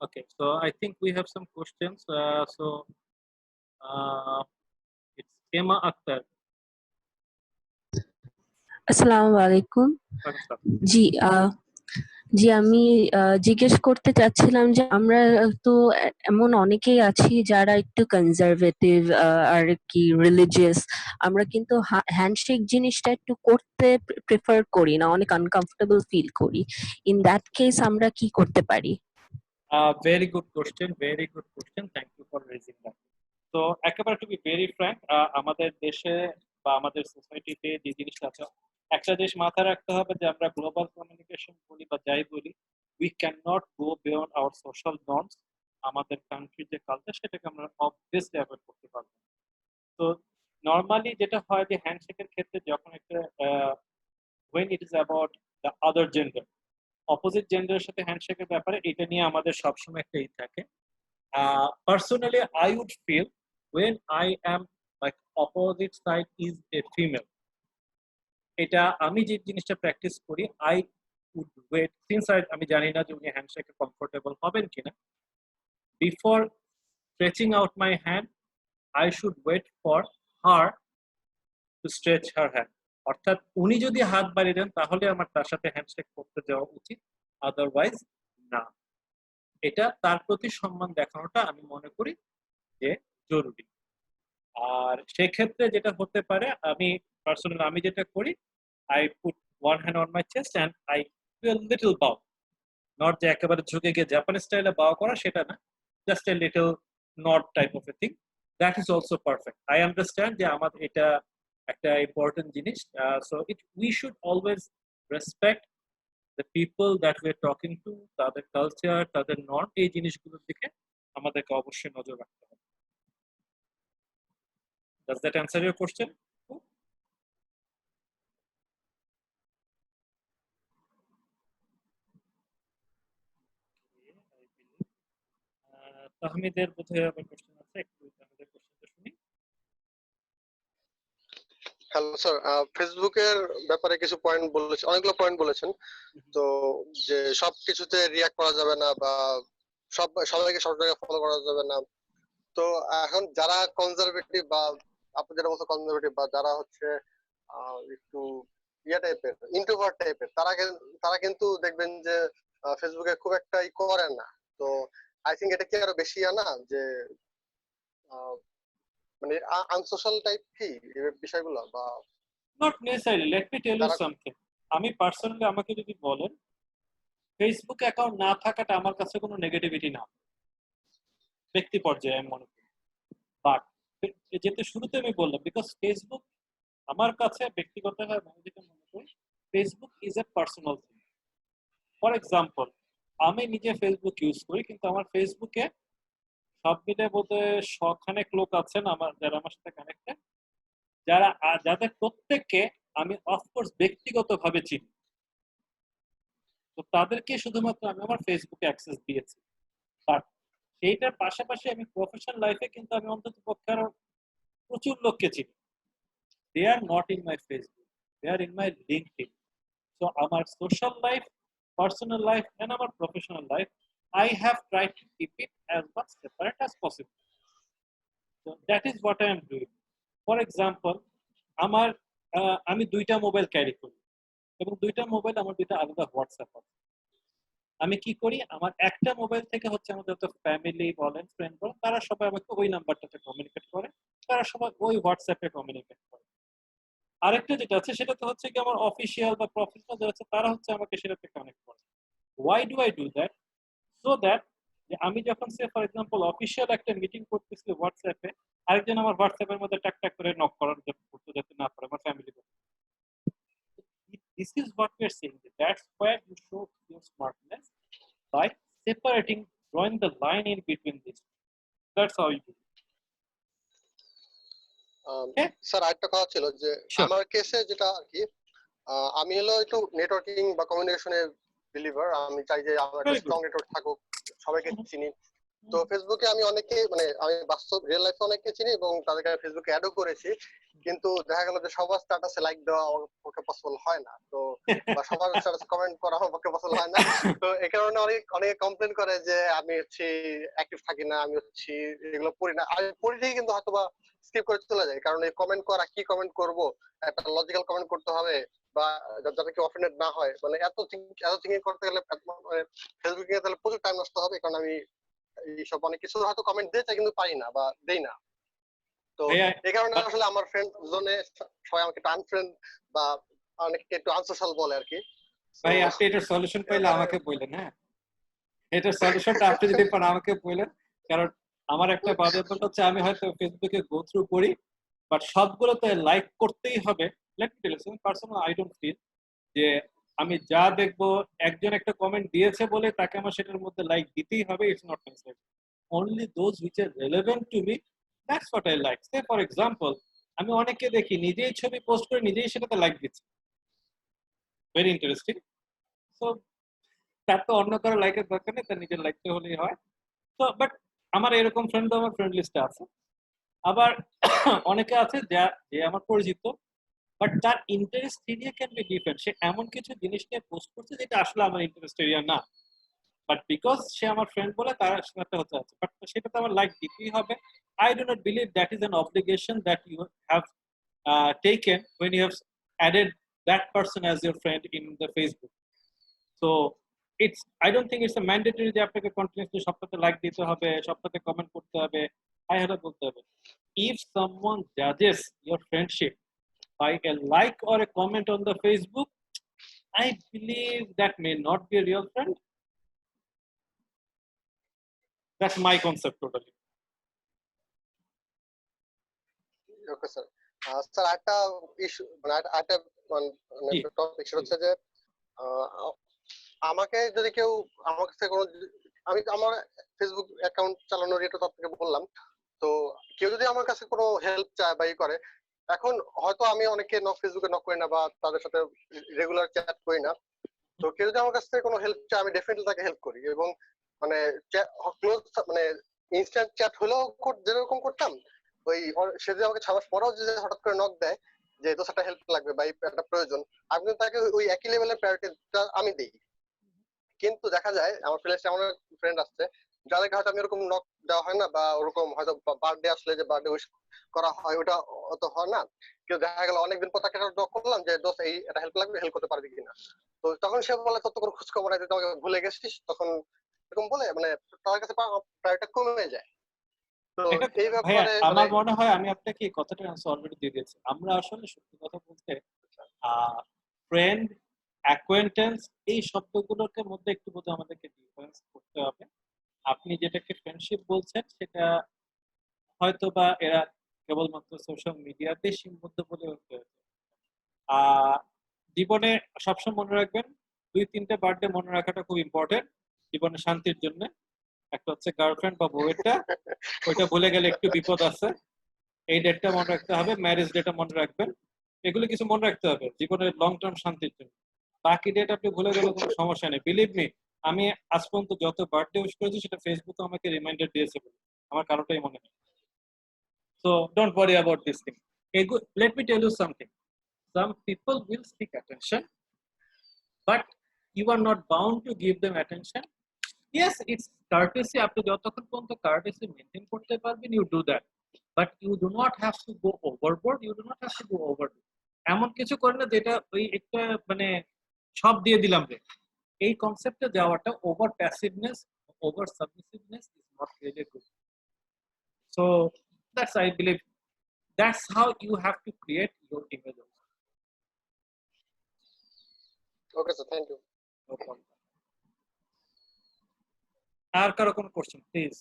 okay, so I think we have some questions. So it's Emma Akhtar. আসসালামু আলাইকুম। Pakistan. জি জি আমি জিজ্ঞেস করতে চাচ্ছিলাম যে আমরা তো এমন অনেকেই আছি যারা একটু কনজারভেটিভ আর কি রিলিজিয়াস, আমরা কিন্তু হ্যান্ডশেক জিনিসটা একটু করতে প্রেফার করি না, অনেক আনকমফোর্টেবল ফিল করি। ইন দ্যাট কেস আমরা কি করতে পারি? Very good question, very good question. Thank you for raising that. তো একেবারে টু বি ভেরি ফ্র্যাঙ্ক, আমাদের দেশে বা আমাদের সোসাইটিতে যে জিনিসটা আছে, একটা জিনিস মাথায় রাখতে হবে যে আমরা গ্লোবাল কমিউনিকেশন বলি বা যাই বলি, we can not go beyond our social norms. আমাদের কান্ট্রির যে কালচার সেটাকে আমরা অবভিয়াসলি অ্যাভয়েড করতে পারবো। তো নর্মালি যেটা হয় যে হ্যান্ডশেকের ক্ষেত্রে যখন একটা when it is about the other gender, opposite জেন্ডারের সাথে হ্যান্ডশেকের ব্যাপারে এটা নিয়ে আমাদের সবসময় একটা ই থাকে। Personally, I would feel when I am like opposite side is a female, এটা আমি যে জিনিসটা প্র্যাকটিস করি, I would wait since আমি জানি না যে উনি হ্যান্ডশেকে কমফোর্টেবল হবেন কিনা, before stretching out my hand I should wait for her to stretch her hand. অর্থাৎ উনি যদি হাত বাড়িয়ে দেন তাহলে আমার তার সাথে হ্যান্ডশেক করতে যাওয়া উচিত, আদারওয়াইজ না। এটা তার প্রতি সম্মান দেখানোটা আমি মনে করি যে জরুরি। আর সেক্ষেত্রে যেটা হতে পারে, আমি পার্সোনালি আমি যেটা করি, I put one hand on my chest and I do a little বাউ, নট যে একেবারে ঝুঁকে গিয়ে জাপানি স্টাইলে বাউ করা, সেটা না, just a little not type of a thing, that is also perfect. I understand যে আমাদের এটা একটা ইম্পর্টেন্ট জিনিস, so it we should always respect the people that we are talking to, তাদের কালচার, তাদের নর্ম, এই জিনিসগুলোর দিকে আমাদেরকে অবশ্যই নজর রাখতে হবে। Does that answer your question? তাহমিদের বোধহয় আবার কোশ্চেন আছে, একটু তাহমিদের কোশ্চেনটা শুনি। হ্যালো স্যার, ফেসবুকের ব্যাপারে কিছু পয়েন্ট বলেছেন, অনেকগুলো পয়েন্ট বলেছেন। তো যে সব কিছুতে রিয়াক্ট করা যাবে না বা সবাইকে সব জায়গায় ফলো করা যাবে না। তো এখন যারা কনজারভেটিভ বা আপনি যেটা বলছেন কনজারভেটিভ, বা যারা হচ্ছে একটু ইয়া টাইপের ইন্ট্রোভার্ট টাইপের, তারা কিন্তু দেখবেন যে ফেসবুকে খুব একটা করে না। তো আই থিঙ্ক এটা কি আরো বেশি না যে মানে আনসোশ্যাল টাইপ কি এই বিষয়গুলো বা not necessary. Let me tell you যারা সামথিং। আমি পার্সোনালি আমাকে যদি বলেন, ফেসবুক অ্যাকাউন্ট না থাকাটা আমার কাছে কোনো নেগেটিভিটি না, ব্যক্তি পর্যায়ে আমি মনে করি। বাট যেহেতু শুরুতে আমি বললাম, বিকজ ফেসবুক আমার কাছে ব্যক্তিগতভাবে আমি যেটা মনে করি, Facebook is a personal thing. For example, আমি নিজে ফেসবুক ইউজ করি, কিন্তু আমার ফেসবুকে সব মিলে বলতে শখানেক লোক আছেন আমার, যারা আমার সাথে কানেক্টেড, যাদের প্রত্যেককে আমি অফকোর্স ব্যক্তিগতভাবে চিনি। তো তাদেরকে শুধুমাত্র আমি আমার ফেসবুকে অ্যাক্সেস দিয়েছি। বাট সেইটার পাশাপাশি আমি প্রফেশনাল লাইফে কিন্তু আমি অন্তত পক্ষে আরো প্রচুর লোককে চিনি। They are not in my Facebook, they are in my LinkedIn. So আমার social life, personal life and our professional life, I have tried to keep it as much separate as possible. So that is what I am doing. For example, আমার আমি দুইটা মোবাইল ক্যারি করি, এবং দুইটা মোবাইল আমার দুইটা আলাদা হোয়াটসঅ্যাপ আছে। আমি কি করি, আমার একটা মোবাইল থেকে হচ্ছে আমাদের যত ফ্যামিলি বলেন, ফ্রেন্ড বলেন, তারা সবাই আমাকে ওই নাম্বারটাতে কমিউনিকেট করে, তারা সবাই ওই হোয়াটসঅ্যাপে কমিউনিকেট করে। আরেকটা যেটা আছে সেটাতে হচ্ছে কি আমার অফিসিয়াল বা প্রফেশনাল যারা আছে তারা হচ্ছে আমাকে সেটাতে কানেক্ট করে। Why do I do that? So that আমি যখন সে ফর এক্সাম্পল অফিসিয়াল একটা মিটিং করতেছি হোয়াটসঅ্যাপে, আরেকজন আমার হোয়াটসঅ্যাপের মধ্যে টাক টাক করে নক করার করতে যাতে না পারে আমার family. This is what we are saying. That's where you show your smartness by separating, drawing the line in between these. That's how you do it. Sir আরেকটা কথা ছিল যে আমার কেসে যেটা আর কি, আমি হলো একটু নেটওয়ার্কিং বা কমিউনিকেশনে বিলিভার। আমি চাই যে আমার একটা স্ট্রং নেটওয়ার্ক থাকুক, সবাইকে চিনি। তো ফেসবুকে আমি অনেকে মানে আমি বাস্তব রিয়েল লাইফে অনেককে চিনি এবং তাদেরকে ফেসবুকে অ্যাডও করেছি, কিন্তু দেখা গেল যে সবার স্ট্যাটাসে লাইক দেওয়া আমার পক্ষে পসিবল হয় না, তো বা সবার স্ট্যাটাসে কমেন্ট করা আমার পক্ষে পসিবল হয় না। তো এই কারণে অনেকে কমপ্লেন করে যে আমি হচ্ছে অ্যাক্টিভ থাকি না, আমি হচ্ছে এগুলো পড়ি না। আমি পড়ি কিন্তু হয়তো বা স্কিপ করে চলে যায়, কারণ এই কমেন্ট করা, কি কমেন্ট করব, একটা লজিক্যাল কমেন্ট করতে হবে বা যাতে কেউ অফেন্ডেড না হয়, মানে এত থিঙ্কিং করতে গেলে ফেসবুকে তাহলে প্রচুর টাইম নষ্ট হবে, কারণ আমি এইসব অনেক কিছু হয়তো কমেন্ট দিতে চাই কিন্তু পারি না বা দেই না। তো এই কারণে আসলে আমার ফ্রেন্ড জোনে সবাই আমাকে একটু আনফ্রেন্ড বা অনেকে একটু আনসোশ্যাল বলে আর কি। ভাই আপনি এটার সলিউশন পাইলে আমাকে বললেন। হ্যাঁ, এটার সলিউশনটা আপনি যদি পান আমাকে বললেন, কারণ আমার একটা বাজে অভ্যাস হচ্ছে আমি হয়তো ফেসবুকে গো থ্রু করি, বাট সবগুলোতে লাইক করতেই হবে। Let me tell you something personal, I don't feel যে আমি যা দেখবো একজন একটা কমেন্ট দিয়েছে বলে তাকে আমার সেটার মধ্যে লাইক দিতেই হবে। It's not necessary. only those which are relevant to me, that's what I like. Say for example, আমি অনেককে দেখি নিজেই ছবি পোস্ট করে নিজেই সেটাতে লাইক দিচ্ছে, ভেরি ইন্টারেস্টিং। সো তার তো অন্য কারো লাইকের দরকার নেই, তার নিজের লাইকটা হলেই হয়। তো বাট আমার এরকম ফ্রেন্ড আমার ফ্রেন্ড লিস্টে আছে। আবার অনেকে আছে যে আমার পরিচিত, বাট তার interest area can be different. সে এমন কিছু জিনিস নিয়ে পোস্ট করছে যেটা আসলে আমার ইন্টারেস্ট এরিয়া না, বাট বিকজ সে আমার ফ্রেন্ড বলে তার সাথে হতে আছে, বাট সেটাতে আমার লাইক দিতেই হবে। I do not believe that is an obligation that you have taken when you have added that person as your friend in the Facebook. So I don't think it's a mandatory যে আপনাকে কন্টিনিউয়াসলি সবটাতে লাইক দিতে হবে, সবটাতে কমেন্ট করতে হবে, হাই হ্যালো বলতে হবে। If someone judges your friendship by a like or a comment on the Facebook, I believe that may not be a real friend. That's my concept totally. Okay sir. Sir একটা ইস্যু মানে একটা টপিক সেটা হচ্ছে যে আমাকে যদি কেউ আমার কাছে কোনো, আমি আমার ফেসবুক অ্যাকাউন্ট চালানোর এটা তো আপনাকে বললাম, তো কেউ যদি আমার কাছে কোনো হেল্প চায় বা করে, এখন হয়তো আমি অনেকে ফেসবুকে নক করি না বা তাদের সাথে রেগুলার চ্যাট করি না, তো কেউ যদি আমার কাছ থেকে কোনো হেল্প চায় আমি ডেফিনেটলি তাকে হেল্প করি। এবং মানে ক্লোজ মানে ইনস্ট্যান্ট চ্যাট হলেও যেরকম করতাম, ওই সে যদি আমাকে 6 মাস পরেও যদি হঠাৎ করে নক দেয় যে দোষ একটা হেল্প লাগবে বা একটা প্রয়োজন, আমি কিন্তু তাকে ওই একই লেভেলের প্রায়োরিটিটা আমি দিই। কিন্তু দেখা যায় আমার প্লেলিস্টে এমন ফ্রেন্ড আছে যাদেরকে হয়তো আমি এরকম নক দেওয়া হয় না, বা ওরকম হয়তো বার্থডে আসলে যে বার্থডে উইশ করা হয় ওটা অত হয় না। কেউ দেখা গেল অনেকদিন পর তাকে নক করলাম যে দোস্ত এই একটা হেল্প লাগবে, হেল্প করতে পারবি কিনা, তো তখন সে বলে তত করে খোঁজ খবর আছে, তোমাকে ভুলে গেছিস, তখন এরকম বলে মানে তার কাছে প্রায়োরিটি কমে যায়। তো এটা এই ভাইয়া ব্যাপারে আমার মনে হয় আমি আপনাকে এই কথাটা অলরেডি দিয়ে দিয়েছি। আমরা আসলে সত্যি কথা বলতে ফ্রেন্ড, অ্যাকোয়েন্টেন্স এই শব্দগুলোর মধ্যে একটু বোধহয় আমাদেরকে ডিফারেন্স করতে হবে। আপনি যেটাকে ফ্রেন্ডশিপ বলছেন সেটা হয়তো বা এরা কেবলমাত্র সোশ্যাল মিডিয়াতে সীমাবদ্ধ বলে জীবনে সবসময় মনে রাখবেন 2-3টে বার্থডে মনে রাখাটা খুব ইম্পর্টেন্ট জীবনে শান্তির জন্য। একটা হচ্ছে গার্লফ্রেন্ড বা বউয়েরটা, ওইটা ভুলে গেলে একটু বিপদ আছে। এই ডেটটা মনে রাখতে হবে, ম্যারেজ ডেটটা মনে রাখবেন। এগুলো কিছু মনে রাখতে হবে জীবনের লং টার্ম শান্তির জন্য। বাকি ডেট আপনি ভুলে গেলে কোনো সমস্যা নেই। বিলিভ মি, আমি আজ পর্যন্ত যত বার্থডে উইশ করেছি সেটা ফেসবুকে আমাকে রিমাইন্ডার দিয়েছে বলে আমার কারোটাই মনে নেই। So don't worry about this thing. Let me tell you something. Some people will seek attention, but you are not bound to give them attention. Yes, it's courtesy. আপনি যতক্ষণ পর্যন্ত courtesy maintain করতে পারবেন, you do that. But you do not have to go overboard. You do not have to go overboard. এমন কিছু করে না যেটা ওই একটা মানে সব দিয়ে দিলাম রে। এই কনসেপ্টে যাওয়াটা over passiveness, over submissiveness is not really good. So that's I believe that's how you have to create your image. Okay sir, thank you. No problem. আর কারো কোনো কোশ্চেন প্লিজ?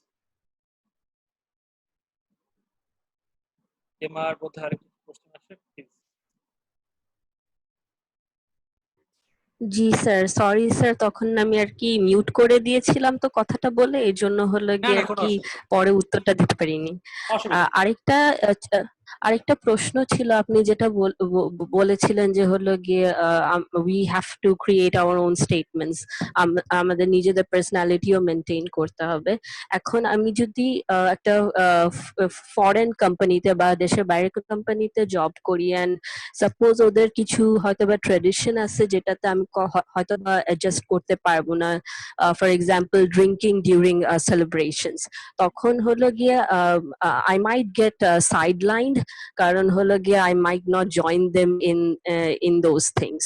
এমআর বোধহয় আর কিছু কোশ্চেন আছে please. G sir, sorry sir, তখন আমি আর কি মিউট করে দিয়েছিলাম তো কথাটা বলে, এই জন্য হলো না গিয়ে না আর কোনো কি অসুবিধা নেই, পরে উত্তরটা দিতে পারিনি। অসুবিধা নেই। আরেকটা আরেকটা প্রশ্ন ছিল, আপনি যেটা বলেছিলেন যে হলো গিয়ে we have to create our own statements, আমাদের নিজেদের পার্সোনালিটিও মেনটেন করতে হবে। এখন আমি যদি একটা ফরেন কোম্পানিতে বা দেশের বাইরের কোম্পানিতে জব করি, অ্যান্ড সাপোজ ওদের কিছু হয়তো বা ট্রেডিশন আছে যেটাতে আমি হয়তো বা অ্যাডজাস্ট করতে পারবো না, for example drinking during celebrations, তখন হলো গিয়ে আই মাইট গেট sidelined, কারণ হলো গিয়ে I might not join them in those things.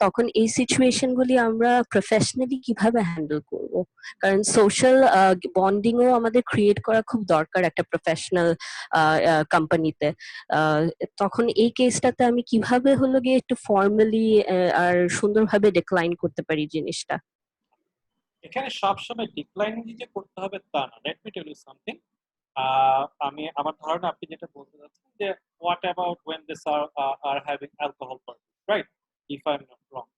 তখন এই সিচুয়েশন গুলি আমরা প্রফেশনালি কিভাবে হ্যান্ডেল করব? কারণ সোশ্যাল বন্ডিংও আমাদের ক্রিয়েট করা খুব দরকার একটা প্রফেশনাল কোম্পানিতে। তখন এই কেসটাতে আমি কিভাবে হলো গিয়ে একটু ফর্মালি আর সুন্দরভাবে ডিক্লাইন করতে পারি জিনিসটা? এখানে সবসময় ডিক্লাইনিং যে করতে হবে তা না। Let me tell you something. আমি আমার ধারণা আপনি যেটা বলতে চাচ্ছেন যে what about when they are having alcohol parties, right? If I'm not wrong.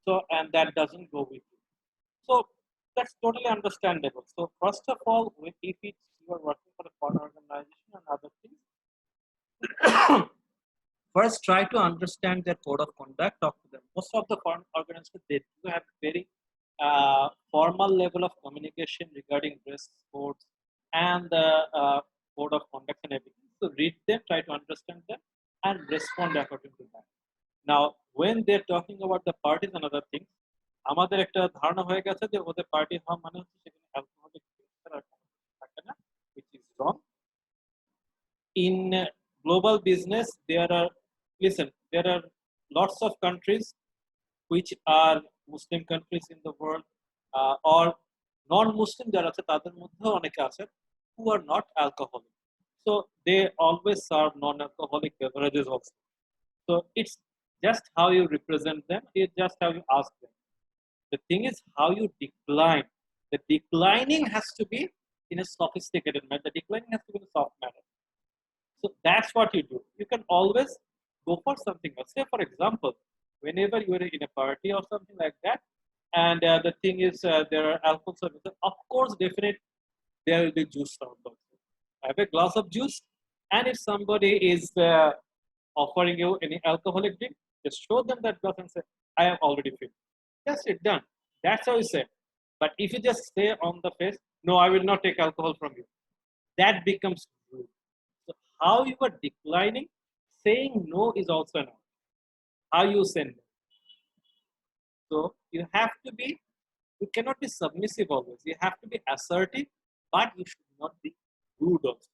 So and that doesn't go with you. So that's totally understandable. So first of all, if you are working for a foreign organization and other things, first try to understand their code of conduct, talk to them. Most of the foreign organizations, they do have very formal level of communication regarding dress codes and the code of conduct and everything. So read them, try to understand them, and respond according to that. Now when they're talking about the parties and other things, আমাদের একটা ধারণা হয়ে গেছে যে ওদের পার্টি হওয়া মানে হচ্ছে সেখানে অ্যালকোহলিক থাকে না, which is wrong. In global business, there are lots of countries which are Muslim countries in the world, or non-Muslim যারা আছে তাদের মধ্যেও অনেকে আছে who are not alcoholic. So they always serve non-alcoholic beverages also. So it's just how you represent them, it's just how you ask them. The thing is how you decline. The declining has to be in a sophisticated manner. The declining has to be in a soft manner. So that's what you do. You can always go for something else. Say, for example, whenever you are in a party or something like that, and the thing is there are alcohol services, of course, definitely there will be juice served also. Have a glass of juice, and if somebody is offering you any alcoholic drink, just show them that glass and say, "I am already filled." That's it, done. That's how you say. But if you just say on the face, "No, I will not take alcohol from you," that becomes rude. So how you are declining, saying no is also an art. How you say no. So you have to be, you cannot be submissive always. You have to be assertive, but you should not be rude also.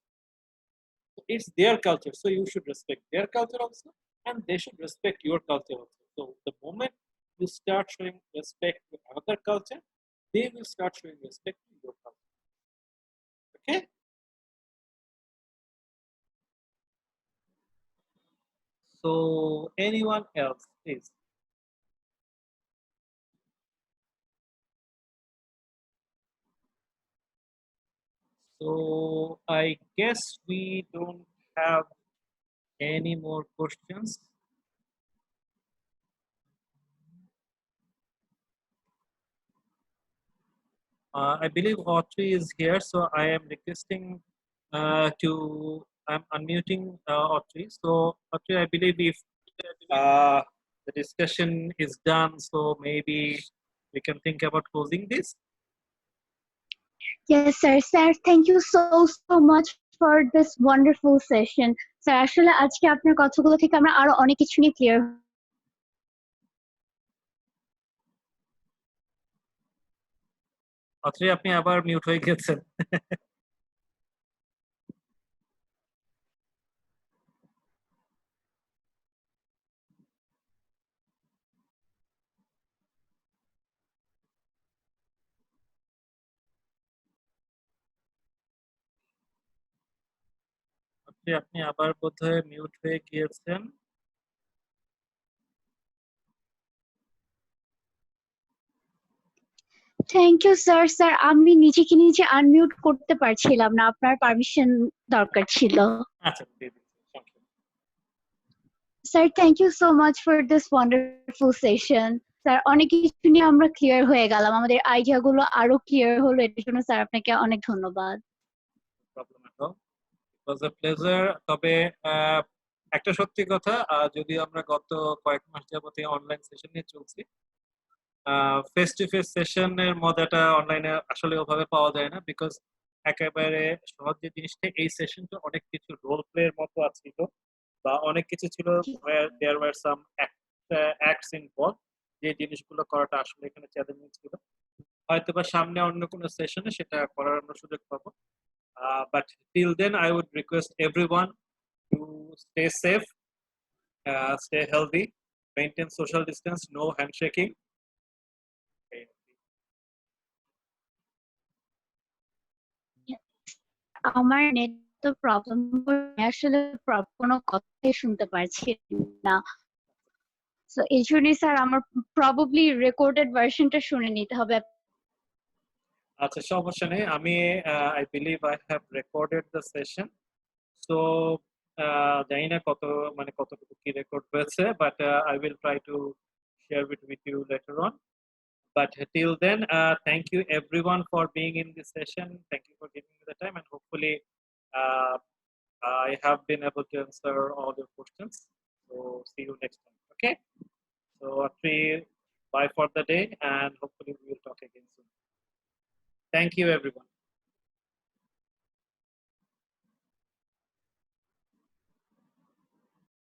So it's their culture, so you should respect their culture also, and they should respect your culture also. So the moment you start showing respect to another culture, they will start showing respect to your culture. Okay? So anyone else, please? So I guess we don't have any more questions. I believe Autry is here, so I am requesting I'm unmuting Autry. So Autry, I believe if uh, the discussion is done, so maybe we can think about closing this. Yes, sir. Sir, thank you so much for this wonderful session. Sir আসলে আজকে আপনার কথাগুলো থেকে আমরা আরো অনেক কিছু নিয়ে ক্লিয়ার Autry, আপনি আবার মিউট হয়ে গেছেন। আপনি আবার বোধহয় মিউট হয়ে গিয়েছেন। Thank you sir. স্যার আমি নিজেকে নিজে আনমিউট করতে পারছিলাম না, আপনার পারমিশন দরকার ছিল। আচ্ছা, দিয়ে দিচ্ছি। Thank you. Sir thank you so much for this wonderful session. Sir অনেক কিছু নিয়ে আমরা ক্লিয়ার হয়ে গেলাম, আমাদের আইডিয়া গুলো আরো ক্লিয়ার হলো, এর জন্য স্যার আপনাকে অনেক ধন্যবাদ। No problem at all. It was a pleasure. তবে একটা সত্যি কথা, যদি আমরা গত কয়েক মাস যাবত অনলাইন সেশন নিয়ে চলছি, ফেস টু ফেস সেশনের মজাটা অনলাইনে আসলে ওভাবে পাওয়া যায় না, বিকজ একেবারে সহজ যে জিনিসটা, এই সেশনটা অনেক কিছু রোল প্লে এর মতো ছিল, বা অনেক কিছু ছিল দেয়ার ওয়্যার সাম অ্যাক্টস ইনভলভ, যে জিনিসগুলো করাটা আসলে এখানে চ্যালেঞ্জিং ছিল। হয়তো বা সামনে অন্য কোনো সেশনে সেটা করার আমরা সুযোগ পাবো। But till then, I would request everyone to stay safe, stay healthy, maintain social distance, no handshaking. আমার নেট তো প্রবলেম, আসলে কোনো কথাই শুনতে পারছি না, সো এই জন্যই স্যার আমার প্রবাবলি রেকর্ডেড ভার্সনটা শুনে নিতে হবে। আচ্ছা, সমস্যা নেই। আমি I believe I have recorded the session, so জানি না কতটুকু কি রেকর্ড হয়েছে, but I will try to share it with you later on. But till then, thank you everyone for being in this session. Thank you for giving me the time, and hopefully uh, I have been able to answer all your questions. So see you next time. Okay. So Atri, bye for the day, and hopefully we will talk again soon. Thank you, everyone.